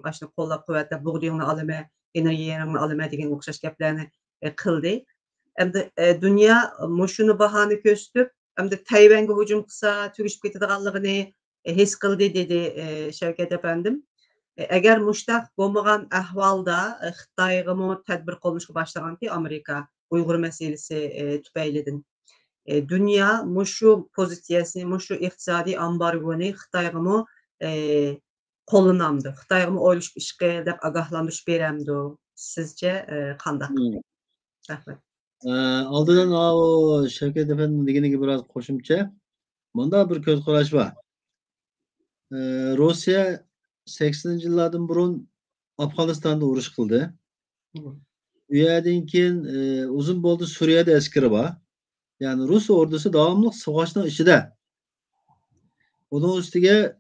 Ashni qo'llab-quvvatlab bug'doyni olaman, energiyani olaman degan o'xshash gaplarni qildi. Endi dunyo mushuni bahona ko'rsatib, hamda Tayvanga hujum qilsa tugishib ketadiganligini his qildi dedi Shavkat afandim. Agar mushtaq bo'lmagan ahvolda Xitoyga tadbir qo'llashga boshlaganki Amerika Uyg'ur masalasi tufaylidan dunyo mushu pozitsiyasini, mushu iqtisodiy embargoni Xitoyga qo'llanamdi. Xitoyga o'ylash ishga deb ogohlantirish beramdi. Sizce qanday? Rahmat. Aldıdan o Şevket Efendi'nin dediğine biraz qo'shimcha. Bunda bir ko'z qarash var. Rossiya 80 yillardan burun Afg'onistonda urush qildi. U yerdan keyin uzun bo'ldi Suriyada askari bor. Ya'ni Rus ordusi davomli savaşning ichida. Bunun ustiga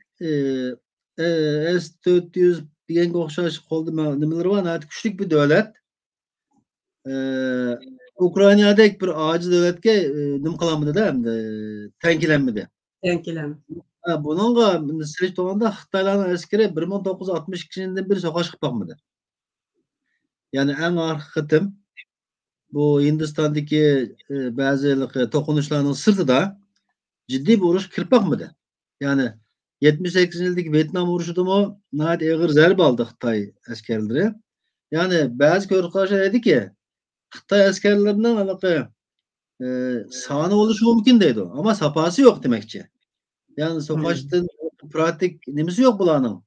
S-400 deganga o'xshash qoldi nimalar bor, kuchli bir davlat. Ukraynadagi bir ojiz davlatga nima qilamidi-da, tankilanmadi. Buningga sirish to'g'anda Xitoylarning askari 1962-yildan beri savaş qilib boqmadi. Ya'ni eng oxirgi qitim bu Hindistondagi ba'zi to'qinishlarning sirtida jiddiy bir urush kirib boqmadi. Ya'ni 78-yildagi Vyetnam urushidami nəhayət ağır zərb aldı Xitoy askarlari. Ya'ni ba'zi ko'rqashlar ediki, Xitoy askarlarining soni bo'lishi mumkin deydi, ama sapası yo'q demakchi. Ya'ni savaşdan pratik nimasi yo'q bularning.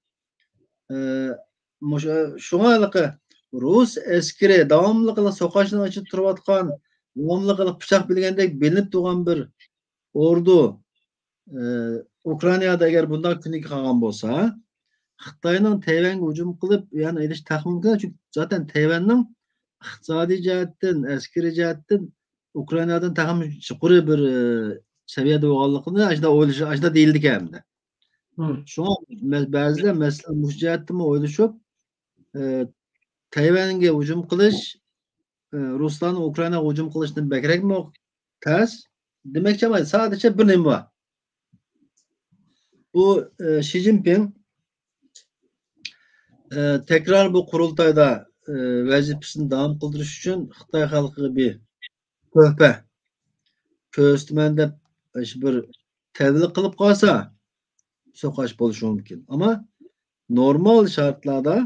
Shunga Rus askari davomli qilib savaşning ichida turayotgan, davomli qilib pichoq bilgandek bilinib turgan bir ordu Ukrainada agar bunday kunga qolgan bo'lsa, Xitoyning Tayvanga hujum qilib, ya'ni edish taxmin qiladi, chunki zaten Tayvanning iqtisodiy jihatdan, askariy jihatdan Ukrainadan taxmin yuqori bir seviyada bo'lganligini ajda o'ylashi, ajda deyildi ekan. Shunga ba'zilar masalan bu jihatdan o'ylashib, Tayvanga hujum qilish Ruslarning Ukrainaga hujum qilishdan bakrakmi tez demakchi emas, sadece bir nima bor. Bu Xi Jinping tekrar bu kurultayda vazifasini davom qildirish uchun Xitoy xalqiga bir to'hfa ko'rsataman deb bir tadbiq qilib qolsa, so'qash bo'lishi mumkin. Ama normal şartlarda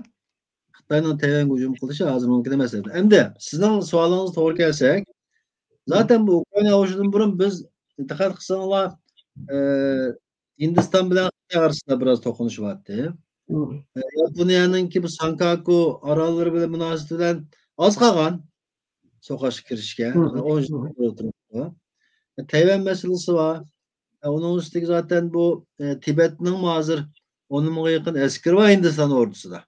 Xitoyning Tayvanga hujum qilishi hozir mumkin emas edi. Endi sizning savolingiz to'g'ri kelsak, zaten bu Ukraina urushidan burun biz diqqat qilsanglar Hindiston bilan Xitoy orasida biroz to'qinishyapti. Yaponiyanınki bu Sankaku aralları bilen münasebeti bilen az kalgan sokaş kirişke. 10 yıl oturup. Tayvan meselesi var. Onun üstündeki zaten bu Tibet'nin mazır onun yakın esker var Hindistan ordusu da.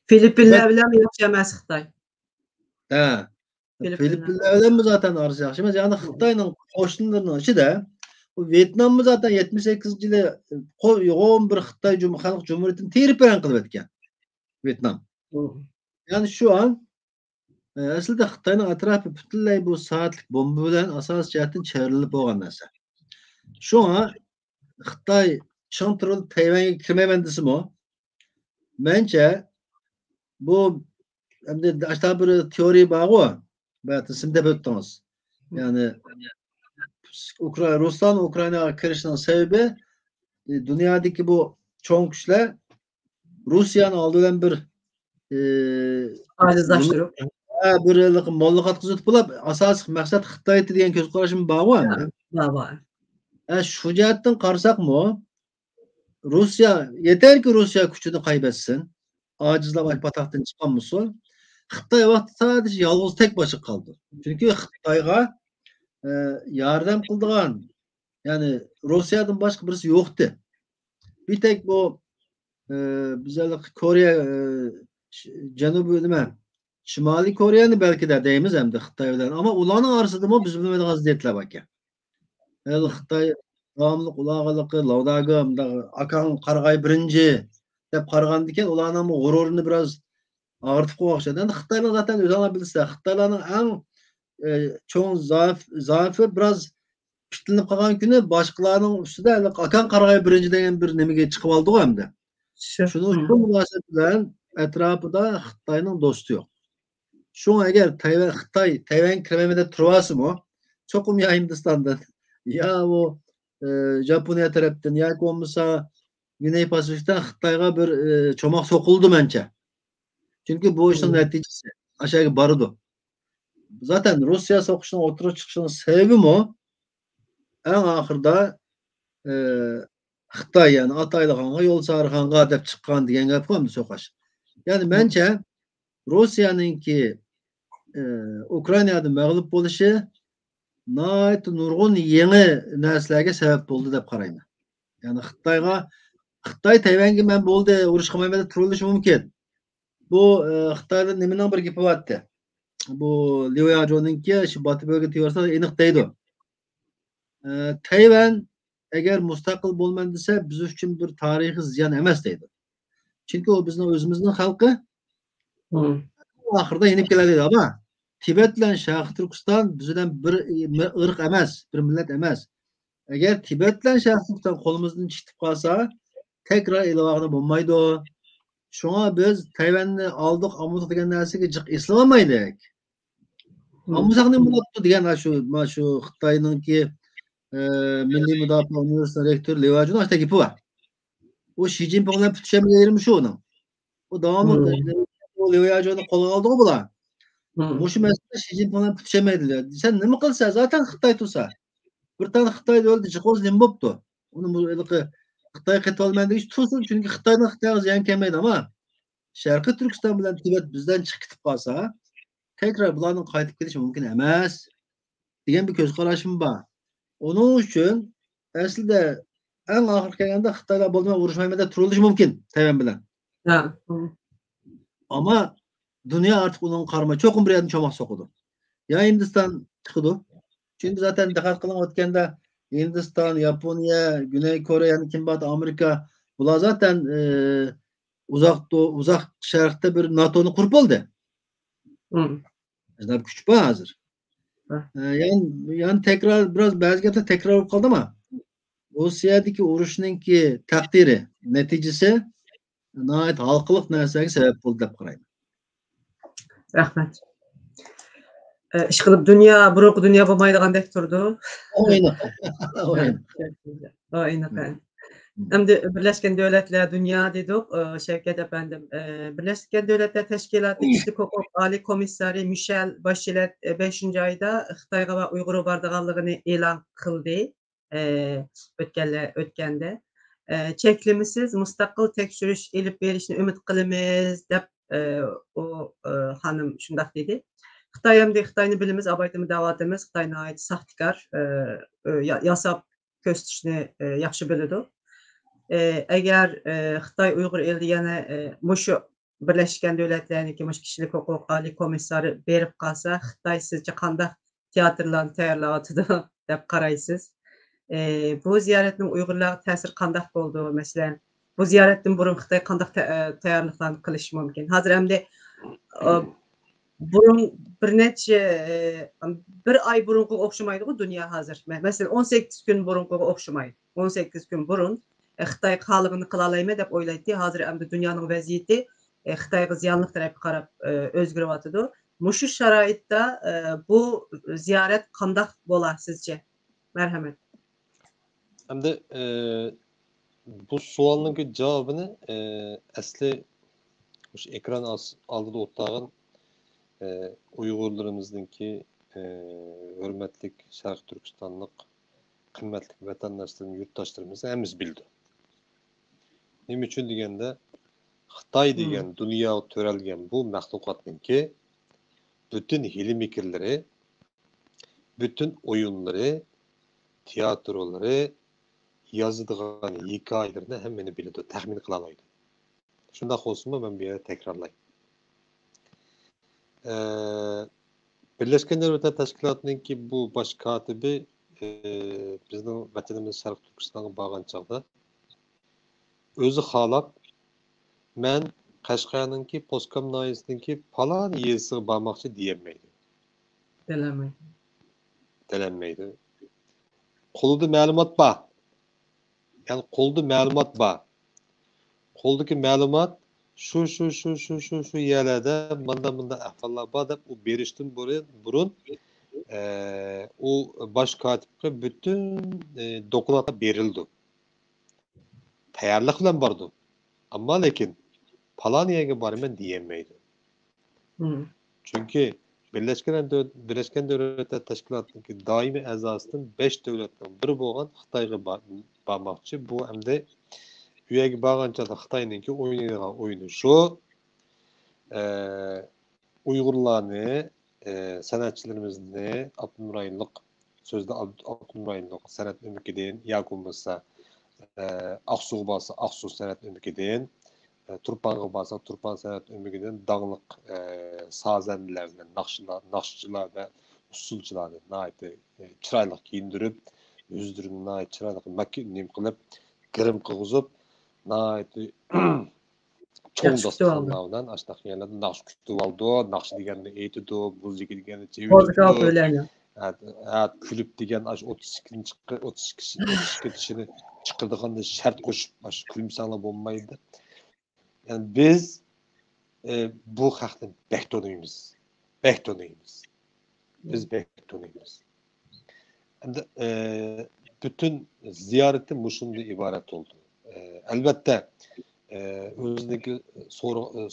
Filipinler bilen yaşamaz Xitay. He. Filipinler. Filipinlerden mi zaten arz yakışmaz? Yani Xitay'ın koşunlarının içi de bu Vietnam mı zaten 78 yılı 11 Xitay Halk Cumhuriyeti'ni terip veren kılıp etken. Vietnam. Yani şu an aslında Xitay'ın etrafı bütünlüğü bu saatlik bomba bilen asas cihetin çevrilip olgan narsa. Şu an Xitay Çantırıl Tayvan'a kirmemendisi mi? Bence bu hem de aşağı bir teori bağı var. Bayatı simde büttünüz. Yani Ruslan-Ukrayna karışının sebebi dünyadaki bu çoğun güçler Rusya'nın aldığı bir Acizlaştırıp. bir yıllık mollukat kızıt bulup asas maksat Xitay'ı diyen göz karışım bağı var mı? Var. Şu cihetten karsak mı? Rusya yeter ki Rusya gücünü kaybetsin. Acizle bataktan çıkan Musul. Xitay vakti sadece yalnız tek başı kaldı. Çünkü Xitay'a yardım kıldığan yani Rusya'dan başka birisi yoktu. Bir tek bu bize Kore Canubi değil mi? Şimali Kore'ni belki de deyimiz hem de Xitay'dan ama ulanın arasında mı bizim bilmediğimiz vaziyetler bak ya. Yani Xitay devamlılık ulağılıkı, lavdagı, akan kargay birinci dep kargan diken ulanın bu gururunu biraz ağırtıp koyakşadı. Yani Xitay'la zaten öz alabilse Xitay'ların en çoğun zaafı biraz piştilinip kalgan günü başkalarının üstüde akan kargay birinci degen bir nemige çıkıp aldı o hem de. Şunu şu münasebetlerin etrafında Xitay'ın dostu yok. Şuna eğer Xitay Tayvan kiremede turvası mı? Çokum ya Hindistan'dan ya o Japonya taraftan ya olmasa Güney Pasifik'ten Xitay'a bir çomak sokuldu bence. Çünkü bu işin neticesi aşağı barıdı. Zaten Rusya sokuşunun oturup çıkışının sebebi mi? En ahırda Xitay yani Ataylıhan'a yol sarıhan'a dep çıkan diyen gap var mı sokaş? Yani bence Rusya'nınki Ukrayna'da mağlup oluşu nayet nurgun yeni neslerge sebep oldu dep karayım. Yani Xitay Tayvan'ga ben boldu uruş kılmamada turuluşı mümkün. Bu Xitay'da neminin bir gipi vardı. Bu Liu Yajon'unki şu batı bölge teorisi eniq deydi. Tayvan eğer mustakil bolman dese biz için bir tarihi ziyan emas deydi. Çünkü o bizim özümüzün halkı ahırda yenip geledi ama Tibet ile Şarkı Türkistan bizden bir ırk emas, bir millet emas. Eğer Tibet ile Şarkı Türkistan kolumuzdan çıkıp kalsa tekrar ilvağını bulmaydı o. Şuna biz Tayvan'ı aldık, amuduk degen nersege cık islamaydık. Amuduk ne buluttu degen şu Xitay'nınki Milli Müdafaa Üniversitesi rektörü Liu Yajun işte gibi var. O Xi Jinping'le bütüşemeyirmiş onun. O devamlı Liu Yajun'u kola aldı o bula. Muşu mesela Xi Jinping'le bütüşemediler. Sen ne mi kılsa zaten Xitay tutsa. Bir tane Xitay'da öldü, çıkhoz limboptu. Onu bu Xitay kıt olmayan hiç tutsun çünkü Xitay'dan Xitay'a ziyan kelmeydi ama Şarkı Türkistan bilen Tibet bizden çıkıp kalsa tekrar bularning qaytib kelishi mumkin emas degan bir ko'z qarashim bor. Onun için aslida eng oxiri kelganda Xitoylar bo'lmay urushmaymada turilishi mumkin Tayvan bilan. Ama dünya artık onun karma çok bir yerden çomak sokudu. Ya Hindistan çıkıdı. Çünkü zaten dikkat kılın ötkende Hindistan, Japonya, Güney Kore yani kim batı Amerika bunlar zaten uzak şarkta bir NATO'nu kurup oldu. Aslında küçük var hazır. Yani tekrar biraz bazı gaplar tekrar olup kaldı ama Rusya'daki uruşununki takdiri neticesi nihayet halkılık nersege sebep oldu dep qarayman. Rahmet. İşqilib dünya buruk dünya bo'lmaydigandek turdi. Aynen. Endi Birleşken Devletler Dünya dedik. Şevket efendim. Birleşken Devletler Teşkilatı Kişilik Hukuk Ali Komissari Michel Bachelet 5. ayda Xitayga ve Uygur'a bardıganlığını e'lon qildi. Ötkende. çeklimisiz mustaqil tekshirish elib berishni umid qilamiz deb o hanım shundoq dedi. Xitoy hamda Xitoyni bilimiz, abaytimi davatimiz Xitoy nihoyat saxtikor, yasab ko'rsatishni yaxshi biladi. Agar Xitoy Uyg'ur elida yana mushu Birleşken Devletler'deki mush kishilik huquq oliy komissari berib qolsa, Xitoy sizcha qanday teatrlarni tayyorlayotidi deb qaraysiz? Bu ziyoratning Uyg'urlarga ta'siri qanday bo'ldi? Masalan, bu ziyoratdan burun Xitoy qanday tayyorliklarni qilishi mumkin? Hozir hamda burun bir necha bir ay burunga o'xshamaydi-ku dunyo hozir. Masalan, 18 kun burunga o'xshamaydi. 18 kun burun Xitoy xohligini qila olaymi deb o'ylaydi. Hozir hamda dunyoning vaziyati Xitoyga ziyonli tarafga qarab o'zgaryotidi. Mushu sharoitda bu ziyorat qanday bo'lar sizcha? Marhamat. Hamda bu sualning cevabını asli şu ekran aldıda o'tağın Uyg'urlarimizningki hurmatli Sharq Turkistonlik qimmatli vatandoshlarimiz, yurtdoshlarimiz hamiz bildi. Nima uchun deganda Xitoy degan dunyoga to'ralgan bu mahluqotninki bütün hilim fikirleri, bütün oyunları, tiyatroları, yazıdığan hikayelerini hemmeni bildi, tahmin kılamaydı. Şunda olsun mu ben bir yere tekrarlayayım. Birleşken Devletler Teşkilatı'nınki bu baş katibi bizim vatanımız Şarkı Türkistan'a bağlan çağda özü xalap men Qashqar'nınki Poskam nayisininki falan yesiga barmoqchi diyemeydi. Delenmeydi. Qo'lida ma'lumot bor. Yani qo'lda ma'lumot bor. Qo'ldagi ma'lumot şu yerlerde manda ahvollar bor deb u berishdan burun o baş katibga bütün dokladlar berildi. Tayyorlik bilan bordi. Ammo lekin falan yerga borman diyemeydi. Çünkü Birleşken Devletler Teşkilatı'ndaki daimi a'zosidan 5 devletning biri bo'lgan Xitoyga bormoqchi. Bu hamda uyga borganchada Xitoyninki o'ynaydigan o'yini shu. Uyg'urlarni, san'atchilarimizni Abdumurayinlik sözde Abdumurayinlik san'at umkidan yoki bo'lmasa Aqsuga borsa Aqsu san'at umkidan Turpan'a borsa Turpan san'at umkidan dağlıq sazendilerle, nakşçılar ve usulçularni chiroyli kiyindirib, o'zlarini chiroyli makinim qilib, girim qilg'izib, cho'ng dasturxonlardan ashtaq yerlarda naqsh kutib oldi, naqsh deganni aytdi, muzika deganni chevdi. Kulüp degan 32 kishini chiqirdiganda shart qo'shib, kulmsanglar bo'lmaydi. Yani biz bu xalqni bektonuymiz. Biz bektonuymiz. Endi bütün ziyareti muşunda ibaret oldu. Elbette o'zidagi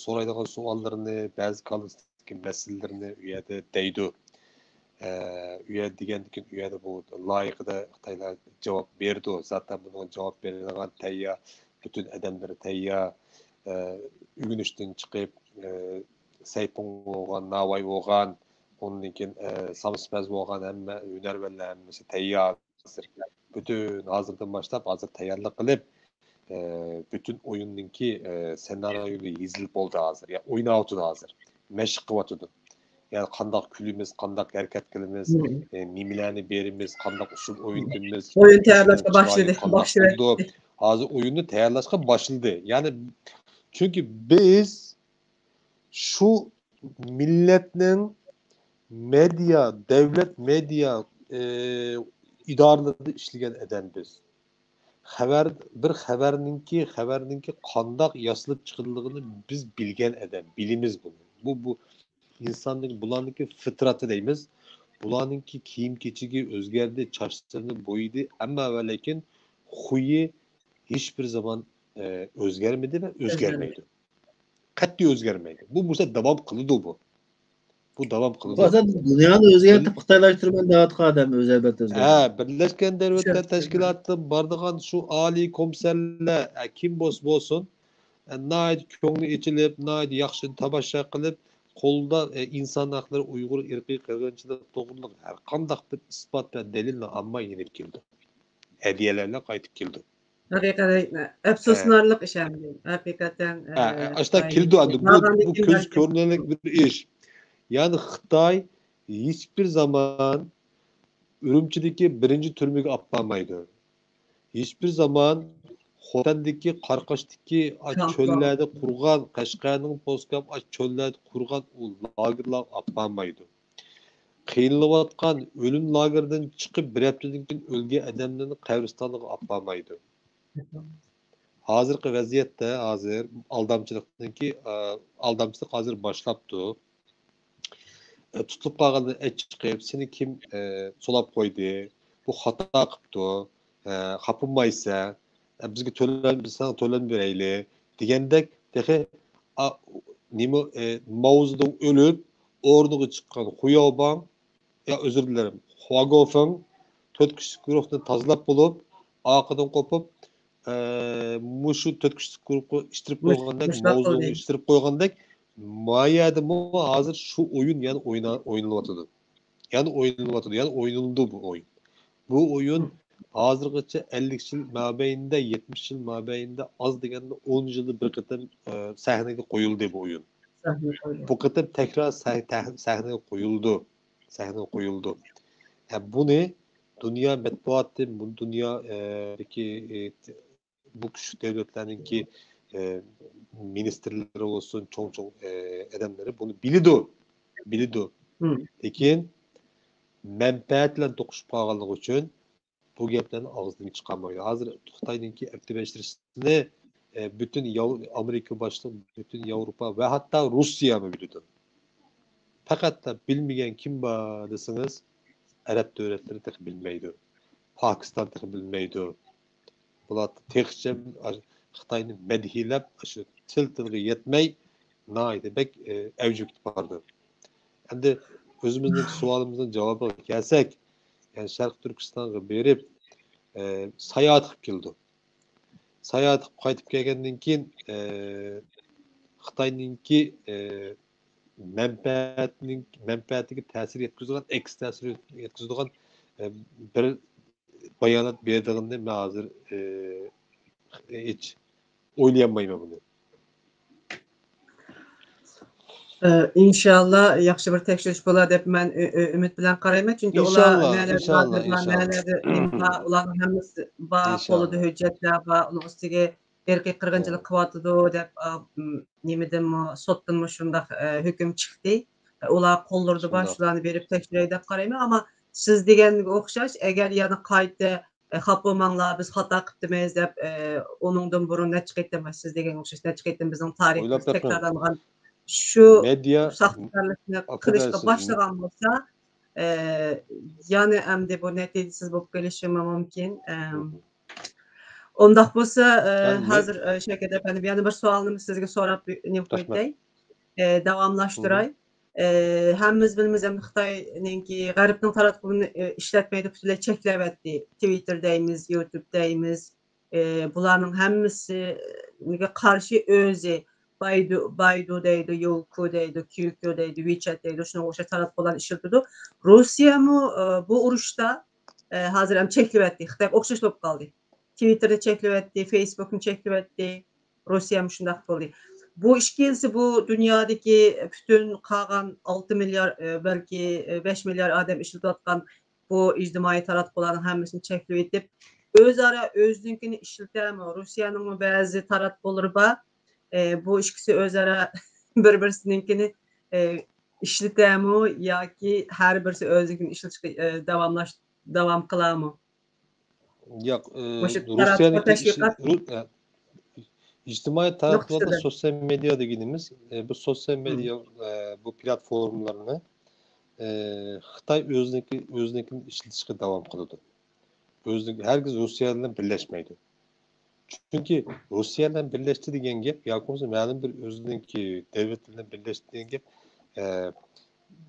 so'raydigan savollarni, ba'zi qolgan masalalarini u yerda deydi. U yerda degandan u yerda bu loyiqida Xitoylar javob berdi. Zaten bunga javob beradigan tayyor, bütün odamlar tayyor. Ügünüşten çıkıp Seypun olgan, Navay olgan, onun için Samspez olgan hem hünerverler hemmesi tayyor. Bütün hazırdan başlap hazır tayyorlik qilib, bütün oyunninki senaryoyu yazılıp oldu hazır. Ya oynayotdi hazır. Meşq qilyotdi. Yani qandaq kulimiz, qandaq harakat qilimiz, nimalarni berimiz, qandaq usul o'yinimiz. Oyun tayyorlashga boshladi. Hazır oyunu tayyorlashga boshladi. Yani çünkü biz şu milletinin medya, devlet medya idarelerinde işleyen eden biz. Bir xabarninki qandaq yasilib chiqildigini biz bilgen eden, bilimiz bunu. Bu insanlık bularninki fıtratı deymiz. Bularninki kiyim keçigi o'zgardi, chachlarni bo'ydi, ammo va lekin xuyi hiçbir zaman o'zgarmadi ve o'zgarmaydi. Qat'iy o'zgarmaydi. Bu bo'lsa davom qiladi bu. Bu devam kılıdı. Bazen dünyanı özgertip Xitaylaştırman dağıtı adam öz elbette özgertip. Birleşken Devletler Şu- Teşkilatı bardıgan şu Ali komiserler kim bolsun nayt köngli içilip nayt yaxşı tabaşa kılıp kolda insan hakları Uygur irqi kırgınçılık doğruluk her kandak bir ispat ve delille amma yenip geldi. Hediyelerle kaytıp geldi. Hakikaten E, efsuslanarlık iş hem de. Hakikaten Aslında kildi adı bu göz görünelik bir iş. Yani Xitay hiçbir zaman Ürümçideki birinci türmüge atlamaydı. Hiçbir zaman Xotandaki Qarqashdaki çöllerde kurgan, Qashqarning Poskam çöllerde kurgan o lagerlar atlamaydı. Qiyinlayotgan ölüm lagerdan chiqib bir haftadan keyin o'lgan odamlarni qabristonga atlamaydı. Hozirgi vaziyatda hozir aldamchilik hozir boshlabdi. Tutulup qolganda chiqib seni kim solab qo'ydi, bu xato qilibdi, xapinmaysa bizga to'lan berayli degandek tehi nima mavzudan o'lib o'rniga chiqqan Xuyobon özür dilerim Huagofeng 4 kişilik guruhni tozalab bo'lib orqadan qo'pib mushu 4 kişilik guruhni ishtirib qo'ygandek mavzuni ishtirib qo'ygandek Maya'da hazır şu oyun yani oynanılatıdı. Yani oynanılatıdı. Yani oynanıldı bu oyun. Bu oyun hazırgacha 50 yıl mabeyinde 70 yıl mabeyinde az degende 10 yılı bir kıtam sahneye koyuldu bu oyun. Bu kıtam tekrar sahneye koyuldu. Sahneye koyuldu. Yani bunu dünya matbuatı, bu dünyadaki bu küçük devletlerin ki ministerleri olsun, çok adamları bunu bilidu. Lekin menfaatla dokuşup kalganlık için bu gaplarni ağzından çıkarmaydı. Hazır Xitay'daki aktivleştirisini bütün Amerika başta, bütün Avrupa ve hatta Rusya mı biliyordu? Fakat da bilmeyen kim var deseniz Arap devletleri de bilmeydi. Pakistan da bilmeydi. Bular tekçe Xitay'ın medhilep şu tiltilgi yetmey naydı bek evcük vardı. Endi özümüzdeki sualımızın cevabına gelsek yani Şarkı Türkistan'a berip sayahat qilib keldi. Sayahat qilib qaytib kelgandan keyin Xitoyninki manfaatiga ta'sir yetkazadigan, eks ta'sir yetkazadigan bir bayonot berdiğini men hozir hiç o'ylayolmayman buni. İnşallah yaxşı bir tekşiriş bo'lar deb men ümid bilan qarayman. Chunki ular nälerdir ularning hammasi va qo'lida hujjatlar va uning ustiga irqiy qirg'inchilik qilyotidi deb nimadanmi sotdanmi shundaq hukm chiqdi. Ular qo'llarida bor shularni berib tekshiray deb qarayman. Ammo siz deganga o'xshash agar yana qayta xafa bo'lmanglar biz xato qilibdimiz deb uningdan burun necha qaytam siz deganga o'xshash necha qaytam bizning tariximiz takrorlangan şu saxtakarlıkni qilishga boshlagan bo'lsa yana endi bu natijasiz bo'lib kelishi mumkin. Undaq bo'lsa hozir Shavkat efendim yana bir savolni sizga so'rab qo'yay. Davomlashtiray. Hammamiz bilamiz endi Xitoyninki G'arbning taratqurini ishlatmaydi, butunlay cheklavyapti. Twitter deymiz, YouTube deymiz. Bularning hammasiga qarshi o'zi Baidu deydi, Youku deydi, QQ deydi, WeChat deydi, shunga o'xshash taratqular ishlatadi. Rossiya bu urushda hozir ham cheklavyapti. Xitoy o'xshash bo'lib qoldi. Twitter'da cheklavyapti, Facebook'ni cheklavyapti. Rossiya ham shunday bo'ldi. Bu ikkinchisi bu dunyodagi butun qolgan 6 milyar balki 5 milyar odam ishlatayotgan bu ijtimoiy taratqularning hammasini cheklayotib, o'zaro o'zninkini ishlatami? Rossiyaning ba'zi taratqulari bor. Bu ikisi o'zaro bir-birsininkini ishlatami yoki har birisi o'zinikini ishlatishga davom qiladimi? Yo'q, Rusya'nın ictimai taraflarda sosyal medya dediğimiz bu sosyal medya bu platformlarını Xitay özünikini işletişe devam kıldı. Herkes Rusya'yla birleşmeydi. Çünkü Rusya'yla birleşti degen gap, yoki bo'lmasa ma'lum bir o'ziniki devletlarla birleşti degen gap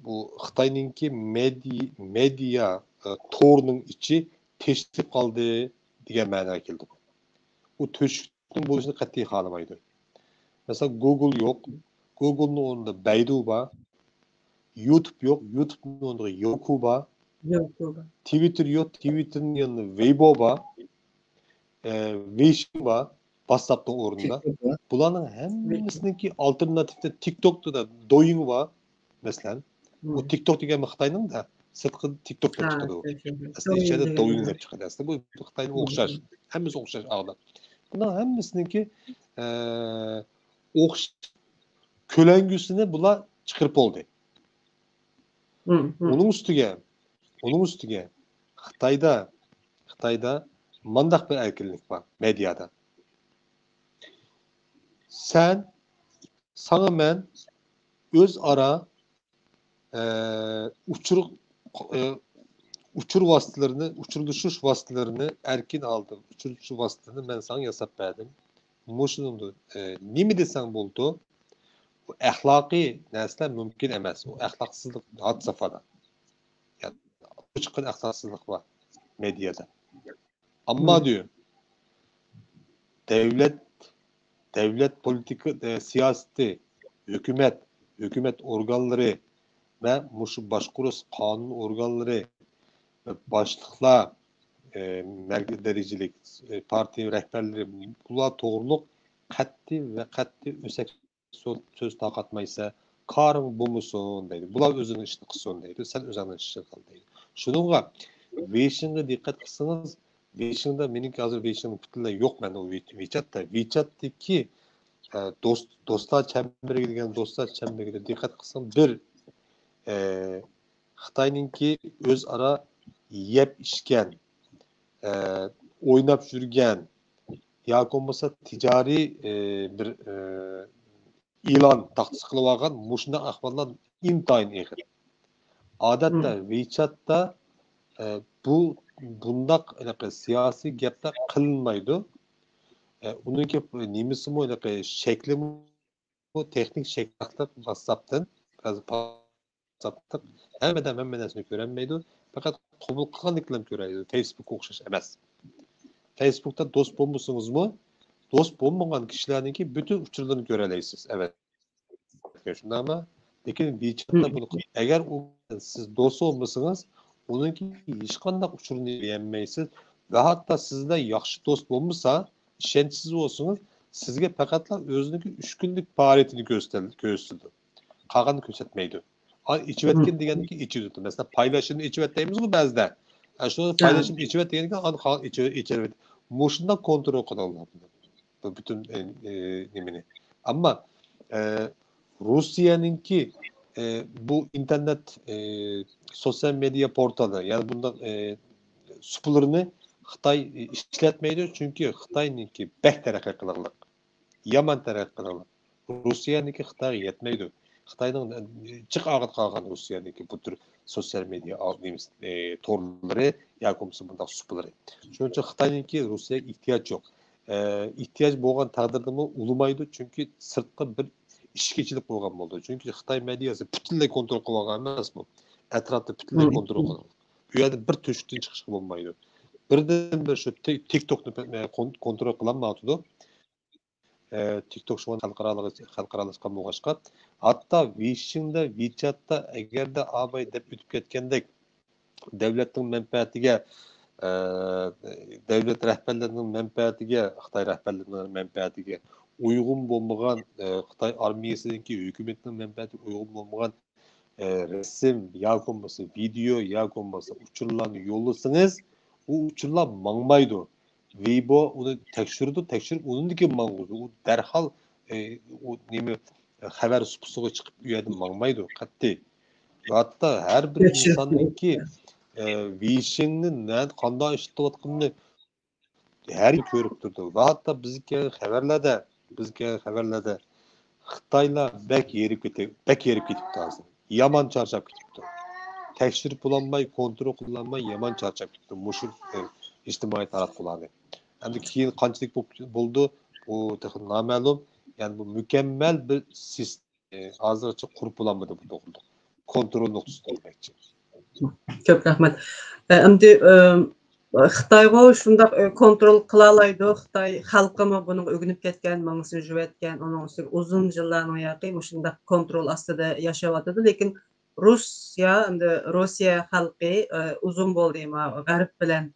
bu Xitayninki media to'rining ichi teshib qoldi degan ma'noga keldi. Bu to'shikning bo'lishini qat'iy xohlamaydi. Mesela Google yok. Google'un o'rnida Baidu bor. YouTube yok. YouTube'ning o'rnida Youku bor. Twitter yok. Twitter'ning yanında Weibo bor. Weixin bor. WhatsApp'ning o'rnida. Bularning hammasiniki alternativda TikTok'da da Douyin bor. Mesela bu TikTok degan Xitoyning da sirtqi TikTok deb chiqadi u. Aslida ichida Douyin deb chiqadi. Aslida bu Xitoyning o'xshash. Hammasi o'xshash ağlar. Bunlar hammasiniki köləngüsünü bular çıxırıb oldu. Onun üstüge Xitayda mandaq bir erkinlik var medyada. Sana mən öz ara uçur vasıtalarını, uçuruluşuş vasıtalarını erkin aldım. Uçuruluşuş vasıtalarını mən sana yasap verdim. Muşunundu. Nimi desen buldu? Bu əxlaqi nəslər mümkün emas. O əxlaqsızlıq had safhada. Yani çıkan əxlaqsızlıq var medyada. Amma diyor devlet politika siyaseti, hükümet organları ve muşu başkuruş kanun organları ve başlıklar merkez derecelik parti rehberleri bunlar doğruluk qat'iy ve qat'iy ösek söz taqatmaysa karın bu musun deydi. Bular özünün işini qılsın deydi. Sen özünün işini qıl deydi. Şununla Weixin'e dikkat qılsanız Weixin'de meninki hazır Weixin'in bütünle yok bende o WeChat'ta. WeChat'taki dostlar çemberiga degan dostlar çemberiga dikkat qılsan bir Xitayninki öz ara yep işken oynap yürgen ya olmasa ticari bir ilan taxtisi qilib olgan mushunday ahvollar intayin eg'ir. Odatda WeChat'da bundaq siyosiy gaplar qilinmaydi. Uniki nimisimi shakli texnik shakli WhatsApp'dan hamma narsani ko'ranmaydi. Faqat qabul qilganliklarni ko'radi. Facebook o'xshash emas. Facebook'ta dost bo'lmasangiz-mu, dost bo'lmagan kishilarningki bütün uçurlarını göreleysiz. Evet. Şunda ama lekin WeChat'ta bunu eğer siz dost olmasanız onunki hiç qanday uçurunu beğenmeysiz ve hatta sizde yaxşı dost olmasa, işençsiz olsanız sizge faqatla özününki 3 günlük faaliyetini gösterdi. Qağanı göstermeydi. İçivetken degenki içivetdi. Mesela paylaşımını içivet deyimiz bu bazda. Şunu paylaşım içivet degenki içivet. Muşunda kontrol kılanlar. Bütün nemini. Ama Rusya'nınki bu internet sosyal medya portalı yani bunda supularını Xitay işletmeydi çünkü Xitay'ınki bek terakki kılanlar. Yaman terakki kılanlar. Rusya'nınki Xitay'a yetmeydi. Xitay'nın çık ağıt kalgan Rusya'nınki bu tür sosyal medya torları yakomsu bunda supuları. Çünkü Xitay'nınki Rusya'ya ihtiyaç yok. İhtiyaç bo'lgan taqdirdimi ulumaydı çünkü sırtqa bir ishkichilik bo'lgan bo'ldi. Çünkü Xitoy medyasi butunlay kontrol qilib olgan emas bu. Atrofda butunlay kontrol qiladi. Bu yerda bir to'shikdan chiqishga bo'lmaydi. Birdan bir shu TikTokni kontrol qilinmaydi. TikTok şu an xalqaralashgan bo'lg'achqa, hatto Weixin'da, WeChat'da agarda abay deb o'tib ketgandek davlatning manfaatiga devlet rehberlerinin menfaatiga, Xitoy rehberlerinin menfaatiga uygun bo'lmagan Xitoy armiyasındaki hükümetinin menfaatiga uygun bo'lmagan resim yoki bo'lmasa video yoki bo'lmasa uçurlarni yo'llasangiz, u uçurlar mangmaydi. Weibo uni tekshirib unindiki mang'udi. U darhol u nima xabar supisiga chiqib u yerda mangmaydi, qat'iy. Hatta her bir insonningki Weixin'nin qanday ishlayotganini her ko'rib turdi. Va hatto bizga xabarlarda Xitoylar bek yerib ketibdi hozir. Yomon charchab ketibdi. Tekshirib bo'lolmay, kontrol qilinmay yomon charchab ketibdi. Mushu ijtimoiy taraqqilarni. Endi keyin qanchalik bo'ldi, bu noma'lum. Yani bu mükemmel bir sistem hozircha qurib bo'lolmadi bu to'g'rida. kontrol nuqtası demekçi. Çok rahmet. Endi Xitayga şundaq kontrol qila alaydı. Xitay xalqımı bunu ögünüp ketken, maňysyny jüwetken, onuň üstüne uzun ýyllarnyň ýaky şundaq kontrol astyda ýaşawatydy. Lekin Russiya halky uzun boldyma Garip bilen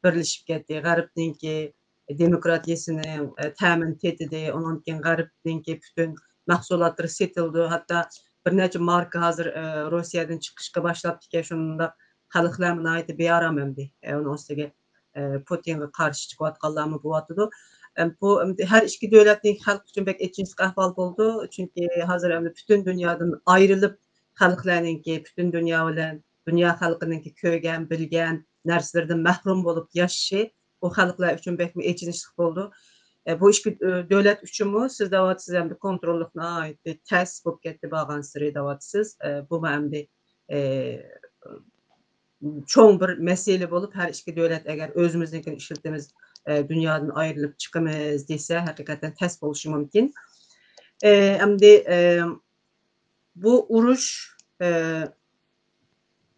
birleşip ketdi. Garipninki demokratiýasyny tämin etdi. Onunkin Garipninki bütün mahsulatları setildi. Hatta bir neçe marka hazır Russiýadan çykyşga başlap diken şunda halyklarmyň aýdy beýaram emdi. Onuň üstüne Putin'e karşı çıkıp atganlarmy bołatydy. Bu her iki döwletniň halk üçin bek etçinlik ahval boldu. Çünki hazır bütün dünýäden aýrylyp halyklarynki bütün dünýä bilen dünýä halkynynki köýgen, bilgen nerselerden mahrum bolup ýaşaşy bu halyklar üçin bek etçinlik boldu. Bu iki döwlet üçinmi siz dawatsız hem kontrollukna aýtdy täs bolup ketdi bagansy dawatsız. Bu hem çoğun bir mesele bolup her iki döwlet eger özümüzninkini işletimiz dünýäden aýrylyp çykymyz dese hakikaten täs boluşy mümkin. Emdi bu uruş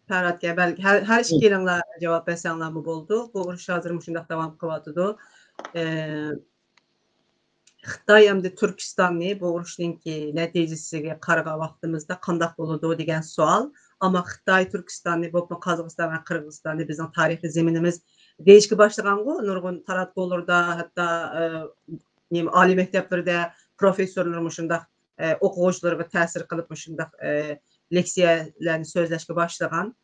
Ferhatga belki her iki ýeriňle jogap berseňlermi boldu. Bu uruş hazır muşundaq dawam kılwatydy. Xitay hem Türkistany bu uruşnynki netijesiga garagan wagtymyzda kandaq bolady digen sual. Ama Xitay, Türkistany, bolup Kazakystan we Kyrgyzstany bizning taryhy zeminimiz değişki başlagan go. Nurgun taratgollarda hatta ali mekteplerde professorlar muşundaq okuwçylarga täsir kılıp muşundaq leksiýalarny sözleşke başlagan.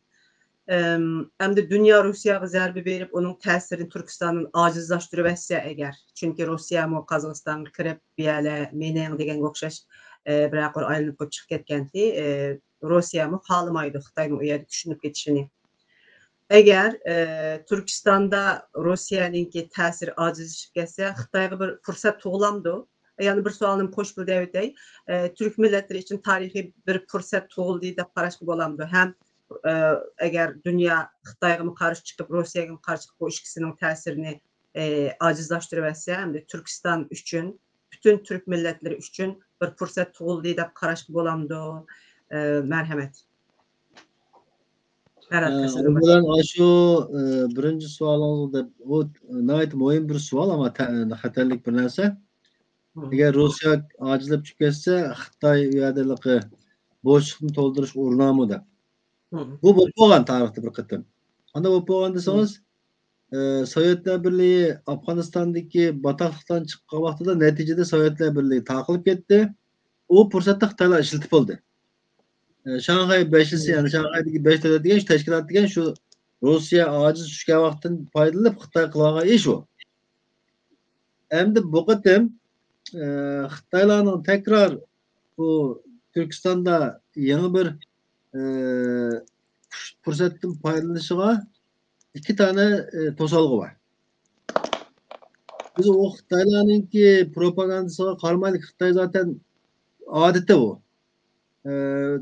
Hem de dünya Russiýaga zerbe berip onun täsirini Türkistanyň ajizlaşdyryp etse eger. Çünki Russiýa mo Kazakystanga kirip biýale menen degen okşaş birak bir aýrylyp çykyp ketkendi. Russiýa mı halamaydı Xitaynyň o ýerde düşünüp geçişini. Eger Türkistanda Russiýanynki täsiri ajizlaşyp gelse Xitayga bir fursat tugulamdy. Yani bir sualym koş bir däwetde Türk milletleri için tarihi bir fursat tuguldy diýip garaşyk bolamdy. Hem eger dünýä Xitayga mı karşı çıkıp Russiýaga mı karşı çıkıp bu ikisiniň täsirini ajizlaşdyryp etse hem de Türkistan üçin bütün Türk milletleri üçin bir fursat tuguldy diýip garaşyk bolamdy. Merhamet. O bilen şu birinci sualyňyzda o näet moýun bir sual ama haterlik bir näse. Eger Russiýa ajizlap çyketse Xitay ýa-da boşlukny tolduruş uğrunamydy. Bu bolgan tarihte bir kıtım. Anda bu bolgan deseňiz Sovetler Birliği Afganistan'daki bataklıktan çıkıp wagtynda netijede Sovetler Birliği takylyp ketdi. O pursatda Xitaylar işletip boldy. Şanghai 5'lisi yani Şanghai'deki 5 devlet diyen şu teşkilat diyen şu Rusya aciz düşken vaktin paydalanıp Xitay kılağına iş o. Hem de bu kıtım Xitaylarının tekrar bu Türkistan'da yeni bir fırsatın paydalanışına 2 tane tosalgı var. Biz o Xitaylarınki propagandasına karmaylık Xitay zaten adette o.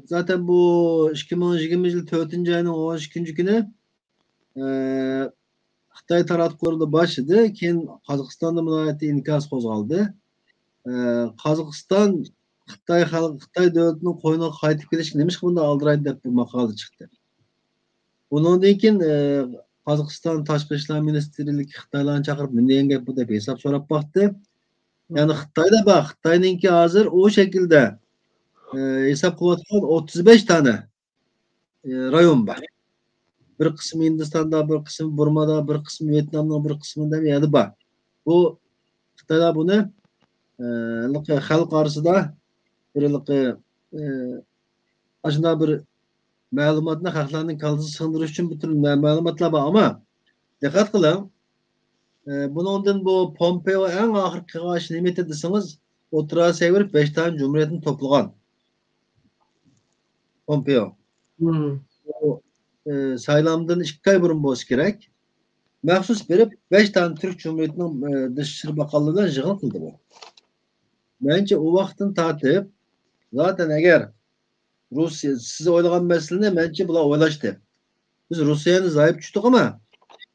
Zaten bu 2020 yıl 4. ayının 12. günü Xitay taratqularında başladı. Keyin Kazakistan'da münayeti inkas kozgaldı. Kazakistan Xitay devletinin koyuna kaytıp geliş demiş ki bunda aldıraydı dep bir makale çıktı. Bundan keyin Kazakistan Taşkı İşler Ministerliği Xitaylarını çakırıp neyin gep bu dep hesap sorap baktı. Yani Xitay'da bak Xitay'ınki hazır o şekilde hesap kıvatkan 35 tane rayon var. Bir kısmı Hindistan'da, bir kısmı Burma'da, bir kısmı Vietnam'da, bir kısmı da bir yerde var. Bu Xitaylar bunu halk arasında aşında bir malumatına halklarının kalıcı sığındırış için bütün malumatlar var ama dikkat kılın bunun bu Pompeo en ahırki karşı nimet edesiniz oturağı severip 5 tane cumhuriyetin toplagan Pompeo. O saylamdan 2 ay burun boz gerek. Mahsus verip 5 tane Türk Cumhuriyeti'nin Dışişleri Bakanlığı'ndan jığıl kıldı bu. Bence o vaktin tatip zaten eğer Rusya size oylagan meselene bence bula oylaştı. Biz Rusya'yı zayıf düştük ama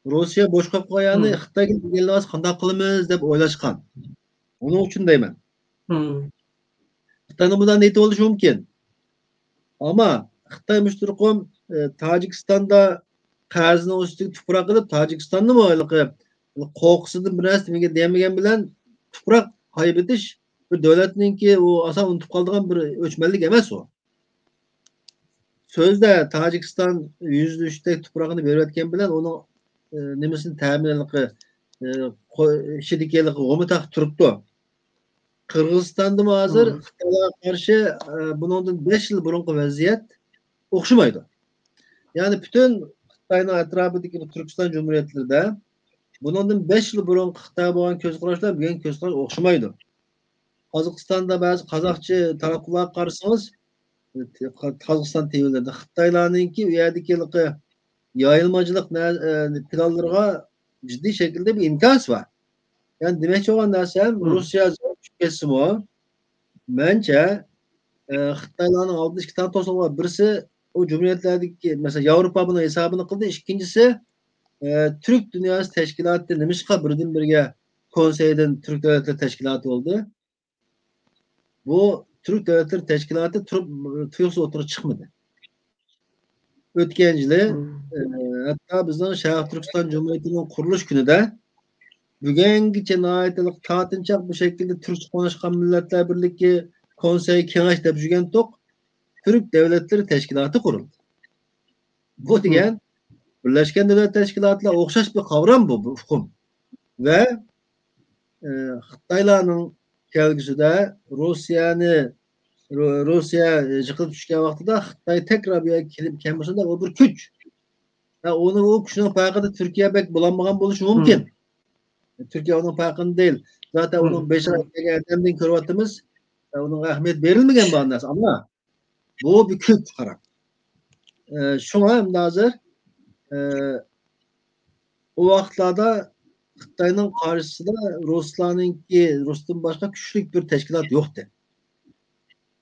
Rusya boş kap koyanı Xitay gelmez kandak kılımız dep oylaşkan. Onun için deymen. Xitay'ın bundan neydi oluşu mümkün. Ama Xitay müşterikom Tacikistan'da qarzını üstüge tuprak kılıp Tacikistan'da mı öyle korkusudan biraz demege demegen bilen tuprak kaybediş bir devletninki o asan unutup kaldığın bir ölçmenlik emas o. Sözde Tacikistan %3'te tuprağını verirken bilen onun nemesini teminliği şidikeli omutak turuptu. Kırgızistan'da mı hazır Xitay'a karşı bunun 5 yıl burunki vaziyet okşumaydı. Yani bütün Xitay'ın etrafındaki bu Türkistan Cumhuriyetleri bunun 5 yıl burun Xitay'a boğan köz kuruşlar bugün köz kuruş okşumaydı. Kazakistan'da bazı Kazakçı taraflığa karşısınız Kazakistan TV'lerde Xitaylarınki u yerdeki yayılmacılık planlarına ciddi şekilde bir imkans var. Yani demek olan dersem Rusya şüphesi o. Bence Xitaylarının aldığı iki tane tosun var. Birisi o cumhuriyetlerdeki mesela Avrupa buna hesabını kıldı. İkincisi Türk Dünyası Teşkilatı demiş ki birden birge konseyden Türk Devletleri Teşkilatı oldu. Bu Türk Devletleri Teşkilatı Türk'se oturup çıkmadı. Ötkencili hatta bizden Şarkı Türkistan Cumhuriyeti'nin kuruluş günü de bugünkü naitlik taatınçak bu şekilde Türk konuşkan Milletler Birliği Konsey Kenaş dep jügen tok Türk Devletleri Teşkilatı kuruldu. Bu degen Birleşken Devletler Teşkilatı'la okşaş bir kavram bu hukum. Ve Xitaylarning kelgüsüde Rusya yıkılıp düşken vaxtida Xitay tekrar bir kelip kelmesinde o bir güç. Onu o kişinin farkında Türkiye bek bulanmagan buluşu mümkün. Türkiye onun farkında değil. Zaten onun 5 ay geldiğinden körvatımız onun ahmet verilmegen bu anlas ama bu bir güç karak. Şuna hem de hazır o vaxtlarda Xitay'ın karşısında Rus'tan başka güçlük bir teşkilat yoktu.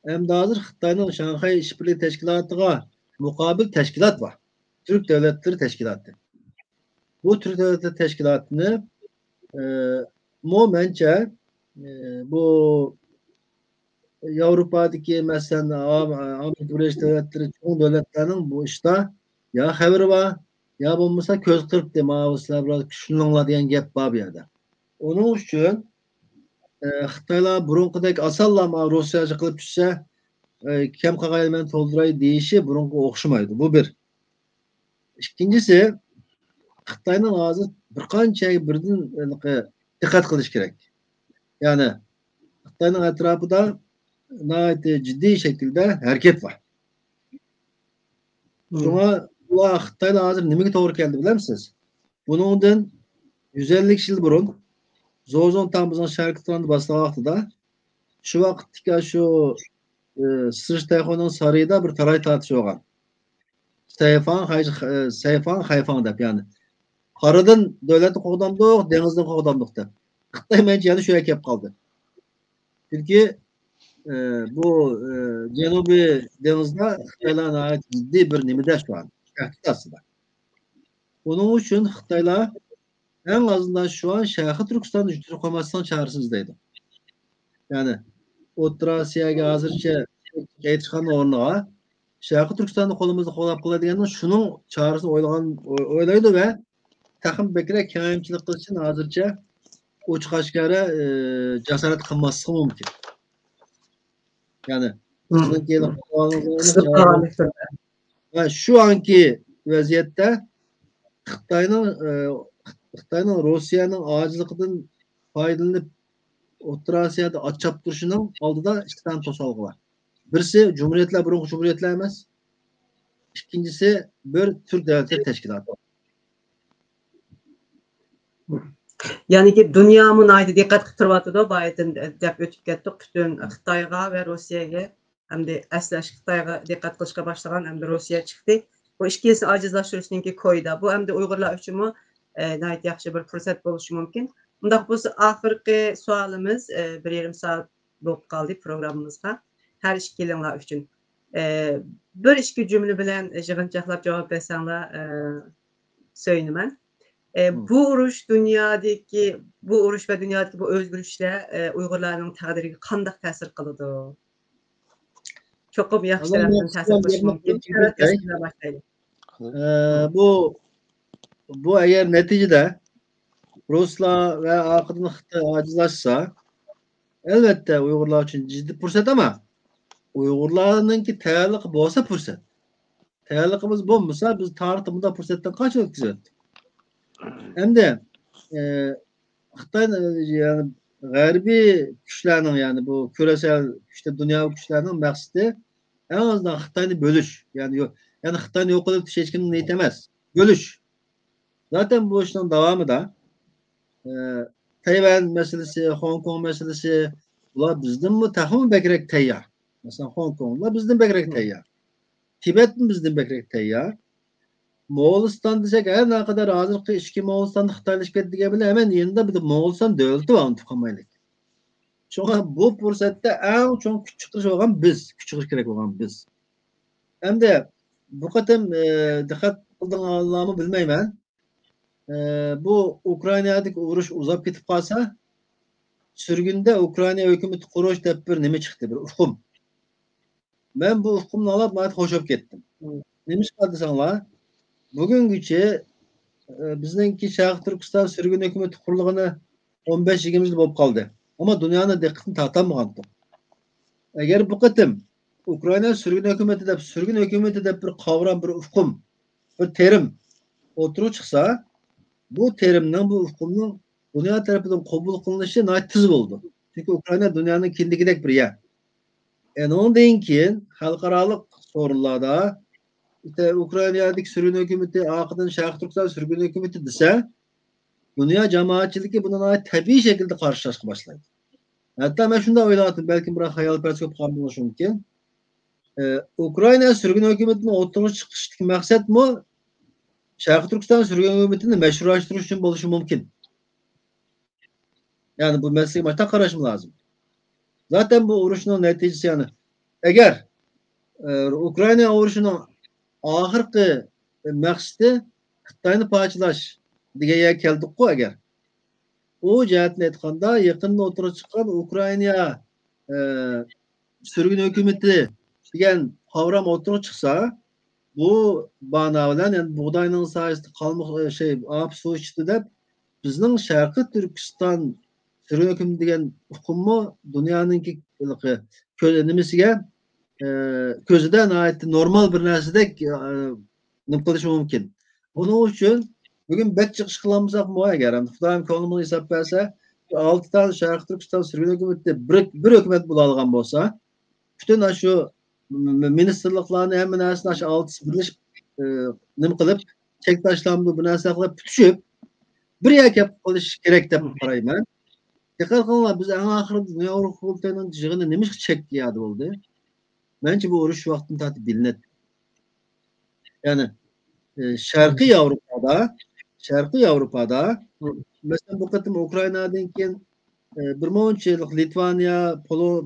Hem de hazır Xitay'ın Şanghay İşbirliği Teşkilatı'na mukabil teşkilat var. Türk Devletleri Teşkilatı. Bu Türk Devletleri Teşkilatı'nı bence bu Avrupa'daki mesela Amerika Birleşik Devletleri çoğu devletlerinin bu işte ya haberi var ya bulmasa köz kırp diye mavuslar biraz küçülünler diyen gap var bir yerde. Onun için Xitaylar burunkudaki asallama Rusya'cı kılıp düşse kem kagaymen tolduray deyişi burunku okşumaydı. Bu bir. İkincisi Xitay'ın ağzı bir qancha birden dikkat kılış gerek. Yani Xitay'ın etrafında ciddi şekilde hareket var. Şuna bu Xitay'la hazır nimeге doğru geldi bilir misiniz? Bunun 150 yıl burun Zozon tam bizden şarkılarını bastığı vaxtıda şu vaxtda şu Sırış Tayxonun sarayında bir taray tartışı olgan. Seyfan Hayfan dep yani. Karadan devleti qoğdamdıq, denizden qoğdamdıq dep. Xitay bence yani şöyle kep kaldı. Çünkü bu Cenubi denizde Xitaylar'a ait ciddi bir nimide şu an. Tehdit aslında. Onun için Xitaylar en azından şu an Şarkı Türkistan Türk koymasından çağrısızdaydı. Yani Orta Asya'ya hazırca geçkan ornağa Şarkı Türkistan'da kolumuzda kolap kıladigenden şunun çağrısını oylaydı ve takım bekire kemimçilik için hazırca uç kaşkara cesaret kılması mümkün. Yani şu anki vaziyette Xitay'ın Rusya'nın acılıktan faydalanıp Orta Asya'da açap duruşunun aldıda iki tane tosalgı var. Birisi Cumhuriyetler, burunku Cumhuriyetler emas. İkincisi bir Türk Devletleri Teşkilatı. Yani ki dünyamın aydı dikkat kıtırvatı da bayıdın dep ötüp kettik bütün Xitayga ve Rusya'ya hem de əslaş Xitayga dikkat kılışka başlagan hem de Rusya çıktı. Bu ikisi acizlaştırışınki koyda. Bu hem de Uygurlar üçün mü nəhayət yaxşı bir fırsat buluşu mümkün. Bundaq bu ahırkı sualımız bir yarım saat bolup kaldı programımızda. Her işkilinler üçün. Bir iki cümle bilen jığınçaqlap cevap versenler söyleyeyim. Bu uruş dünyadaki ve dünyadaki bu özgürlükle Uygurların taqdiriga qandaq ta'sir qiladi? Çoxum yaxşı Adam tərəfdən yaxşı təsir qilishi yerine mümkün. koyduğu Tərəf şey, təsirlə başlaydı. bu eğer neticede Ruslar ve akıdın acizlaşsa elbette Uygurlar için ciddi fırsat ama Uygurlarınki tayyorligi bo'lsa fursat. Tayyorligimiz bo'lmasa biz tarixda bunday fursatdan qancha o'tkazdik. Endi Xitoy yani g'arbiy kuchlarning yani bu küresel işte dünya kuchlarning maqsadi en azından Xitoyni bo'lish. Yani Xitoyni yo'q qilib hech kimning niyati emas. Bo'lish. Zaten bu işin devamı da Tayvan meselesi, Hong Kong meselesi ular bizden mi tahmin bekrek tayyor. Mesela Hong Kong'la bizden bekrek tayyor. Tibet mi bizden bekrek tayyor. Moğoliston desek her ne kadar hazırki işki Moğoliston'da Xitoylashib ketdiga bile hemen yanında bir de Moğoliston devleti var unutib qolmaylik. Çünkü bu fırsatda en çok küçük çıkış olan biz, küçük gerek olan biz. Hem de bu kadar dikkat kıldığın anlamı bilmeymen. Bu Ukrayna'daki uğruş uzap ketip kalsa sürgünde Ukrayna hükümeti kuruş dep bir nime çıktı bir ufkum. Ben bu ufkumla alıp gayet hoşup kettim. Neymiş kaldı sana? Bugünküçe bizdenki Şarkı Türkistan sürgün hükümeti kurulduğuna 15-20 yıl bolup kaldı. Ama dünyanın dikkatini tartamadı. Eğer bu kıtım Ukrayna sürgün hükümeti de bir kavram, bir ufkum, bir terim oturup çıksa bu terimden, bu ufkumun dünya tarafından kabul kılınışı nayet tız oldu. Çünkü Ukrayna dünyanın kendikidek bir yer. Onun deyin ki halkaralık sorunlarda işte Ukrayna'daki sürgün hükümeti, Akıdın Şarkı Türkistan sürgün hükümeti dese dünya cemaatçiliği buna tabii şekilde karşılaşmaya başladı. Hatta ben şunu da oyladım, belki biraz hayalperest kalmış mümkün. Ukrayna sürgün hükümetinin ortaya çıkıştaki maksat mı? Şarkı Türkistan sürgün hükümetini meşrulaştırış için buluşu mümkün. Yani bu mesleği baştan karışım lazım. Zaten bu uğraşının neticesi yani eğer Ukrayna uğraşının ahırkı maksatı Xitoyni parçalash degan keldik ku eğer. O cihetini aytganda yakında o'tirib chiqqan Ukrayna sürgün hükümeti degan kavram o'tirib chiqsa bu bana bilan yani buğdayning sayesinde qalmoq ap suv ichdi deb bizning Sharqiy Turkiston sürgün hükümeti degan hukmni dunyoninki nimasiga ko'zidan normal bir narsadek nima qilish mumkin. Bunun için bugün bet çıkış kılamızak mı eğer Xitoy konumunu hesap verse 6 tane Şarkı Türkistan sürgün hükümeti bir hükümet bulalgan bolsa bütün şu ministerliklarını hemen arasında şu 6'sı birleşip nima qilib çek taşlamdı bu narsalar pütüşüp bir yakap qilish kerak deb qarayman. Dikkat qilinglar biz en ahirida Dünya Kurultayının yig'ini nima chek yadi bo'ldi. Bence bu urush vaqtini tatib bilinadi. Yani Şarkı Avrupa'da mesela bu kadar Ukrayna'dan keyin bir monçelik Litvanya,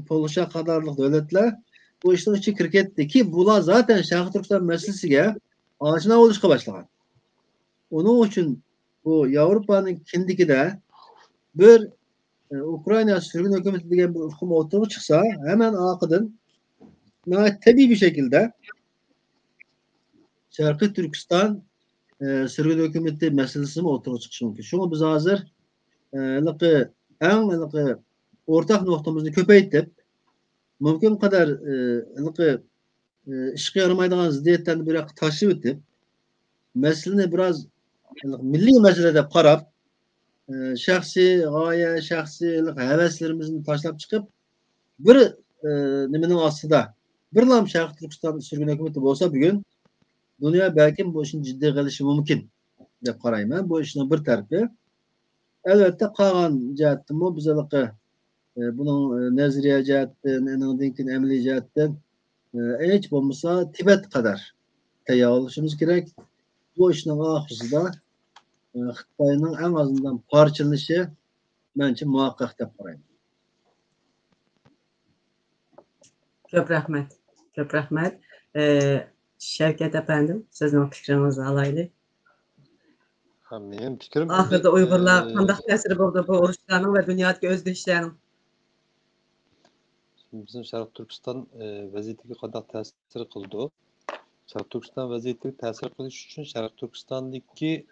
Polşa kadarlık devletler bu işin içi kirketdi ki bular zaten Şarkı Türkistan meselesiga aşina oluşa başlagan. Onun için bu Avrupa'nın kendikide bir Ukrayna sürgün hükümeti degan bir hüküm ortaya çıksa hemen akıdın tabii bir şekilde Şarkı Türkistan sürgün hükümeti meselesi mi ortaya çıkışı mümkün. Şunu biz hazır ortak noktamızı köpeytip mümkün kadar işe yaramaydigan ziddiyetlerini bir taşıyıp etip meseleni biraz milli meselede qarab şahsi g'oya, şahsi heveslerimizni tashlab chiqib bir nimaning ostida bir lam Sharq Turkiston sürgün hükümeti bo'lsa bugun dünya belki bu işin ciddi qilishi mumkin deb qarayman. Bu işin bir tarafi. Elbette qolgan jihatdan biz bunun nazariya jihatdan, amaliy jihatdan hech bo'lmasa Tibet kadar tayyor olishimiz kerak. Bu ishning oxirisida Xitoyning en azından parçalanishi bence muhakkak deb qarayman. Çok rahmet. Çok rahmet. Şevket efendim sizin fikrinizi alaylı. Benim fikrim Ahırda Uygurlar qandaq təsiri bo'ldi bu urushlarning va dunyodagi o'zgarishlarning? bizim Şarkı Türkistan vaziyetiga qanday ta'sir qildi? Şarkı Türkistan vaziyetiga ta'sir qilish uchun Şarkı Türkistondagi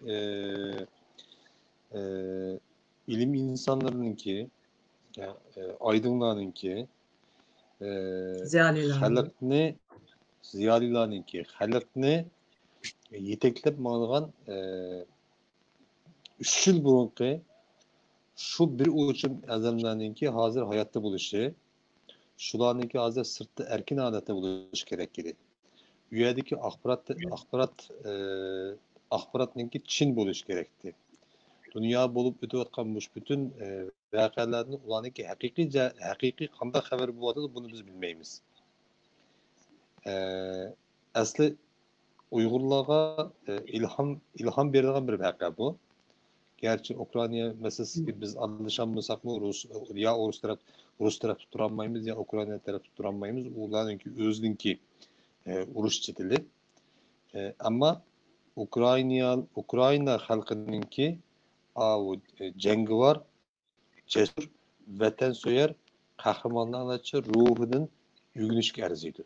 ilim insonlarininki, oydinlarninki, Ziyolilarning. ziyolilarninki, xalqni yeteklab borgan 3 yil burunqi shu bir o'chim azamlarninki hozir hayotda bo'lishi, shularninki hozir sirtda erkin holatda bo'lishi kerak edi. Bu yerdagi axborotninki chin bo'lishi kerakdi. Dunyo bo'lib o'tayotgan bütün voqealarni ularninki haqiqiy qanday xabar bo'layotdi, buni biz bilmaymiz. Asli Uyg'urlarga ilhom beradigan bir voqea bu. Gerçi Ukrayna meselesi biz anlaşamıyorsak mı ya Rus tarafı tuturanmayız ya Ukrayna tarafı tuturanmayız. Ularınki özünki uruş çetili. Ama Ukrayna halkınınki cengi var, cesur, vatan söyler, kahramanlarca ruhunun yügünüşki erziydi.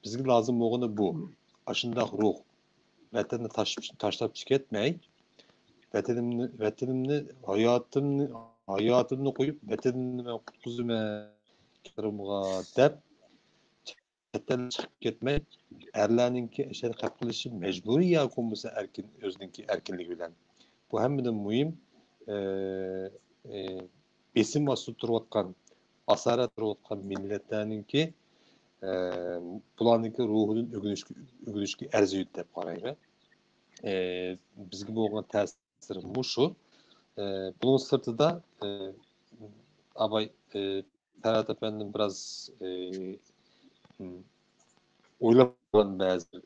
Bizge lazım olduğunu bu. Aşında ruh. Vatanı taşlap tüketmeyi, vatanımni hayatımni koyup vatanimni ben kutkuzuma deb chetdan chiqib ketmay erlarninki ishini qilib qilishi majburiy yo bo'lmasa o'zininki erkinligi bilan bu hammadan muhim besim ostida turayotgan asorat turayotgan millatlarninki bularninki ruhidan o'g'ilishga arziydi deb qarayman. Bizga bo'lgan ta'siri bu shu. Bunun sırtında Abay Ferhat Efendi'nin biraz oylanan bazı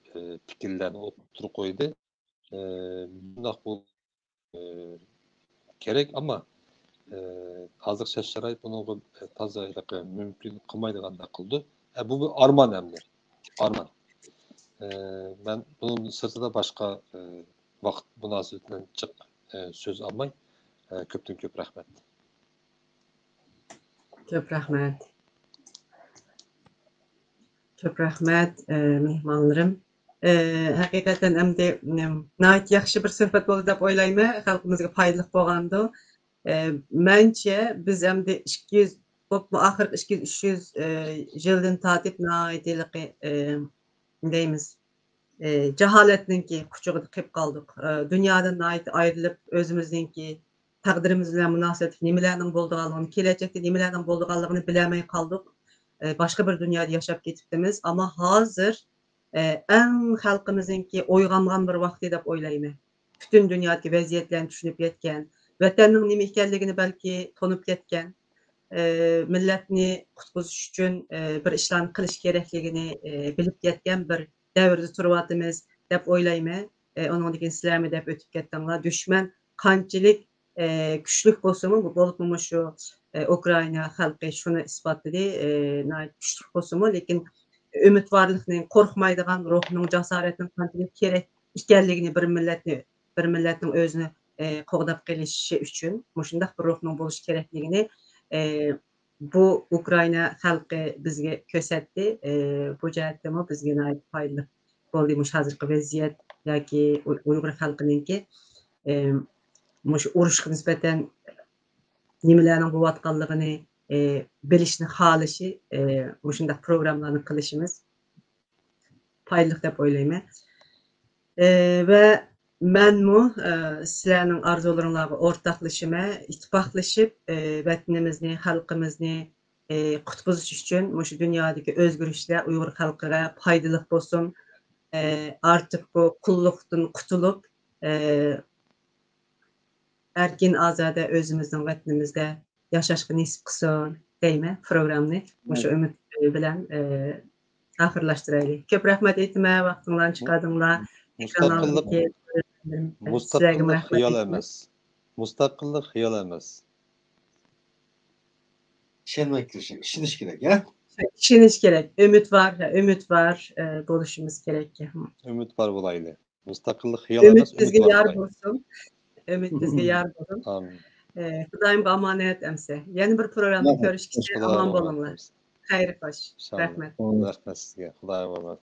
fikirlerini oturup koydu. Bundan bu gerek ama hazır şaşıray bunu taza mümkün kılmaydığı kıldı. Bu bir arman emri. Arman. Ben bunun sırtında başka vakit münasebetinden çık söz almay. Köpten köp rahmet. Köp rahmet. Köp rahmet mehmanlarım. Hakikaten emdi nayet yaxşı bir söhbet oldu dep oylayma. Halkımızga faydalı bolgandı. Mence biz emdi 200 ahirki 200-300 yıldan tatip nayetliqi deymiz. Cehaletninki kuchug'ida qilib qoldik. Dunyodan ayrilib o'zimizningki taqdirimiz bilan munosabat nimalarning bo'lganligini, kelajakda nimalarning bo'lganligini bilmay qoldik. Başqa bir dunyoda yashab ketibdimiz, ammo hozir eng xalqimizningki o'yg'ongan bir vaqti deb o'ylayman. Bütün dunyodagi vaziyatlarni tushunib yetgan, vatanning nima ekanligini balki tonib ketgan, millatni qutqizish uchun bir ishlarni qilish kerakligini bilib yetgan bir davrda turibimiz deb o'ylayman. Ondan keyin sizlarmi deb o'tib ketdinglar. Düşman qanchalik kuchli bo'lsa-mu, bu bo'libmi shu Ukrayna xalqi shuni isbotladi. Kuchli bo'lsa-mu, lekin umidvorlikning, qo'rqmaydigan ruhning, jasoratning qanchalik kerak ekanligini bir millatning o'zini qo'g'dab qelishi uchun shunday bir ruhning bo'lishi kerakligini bu Ukrayna xalqi bizga ko'rsatdi. Bu jihatdami bizga foydali bo'ldi hozirgi vaziyat yoki Uyg'ur xalqininki shu urushga nisbatan nimalarning bo'layotganligini bilishni xohlashi, shunday programmalarni qilishimiz foydali deb o'ylayman. Va menmu sizlarning orzularingizga o'rtoqlashima, ittifoqlashib vatanimizni, xalqimizni qutqizish uchun shu dunyodagi o'zgarishlar Uyg'ur xalqiga foydali bo'lsin. Artık bu qulluqdan qutulib erkin azade o'zimizning vatanimizda yashashga nasib qilsin deyman programni. Shu umid bilan oxirlashtiraylik. Ko'p rahmat aytma, vaqtinglarni chiqardinglar. Mustaqillik xiyol emas. Mustaqillik xiyol emas. İşiniz gerek ya. İşiniz gerek. Ümit var bo'lishimiz kerak. Ümit var bulaylı. Mustaqillik xiyol Ümit emas. bizga yar bo'lsin. Ümit bizga yar bo'lsin. Amin. Xudoyimga omonat emse. Yana bir programda Rahmat. görüşkice Xudoga aman emanet bolinglar. bo'linglar. Xayr xoş. İnşallah. Rahmet. Rahmat sizga. Xudoga emanet.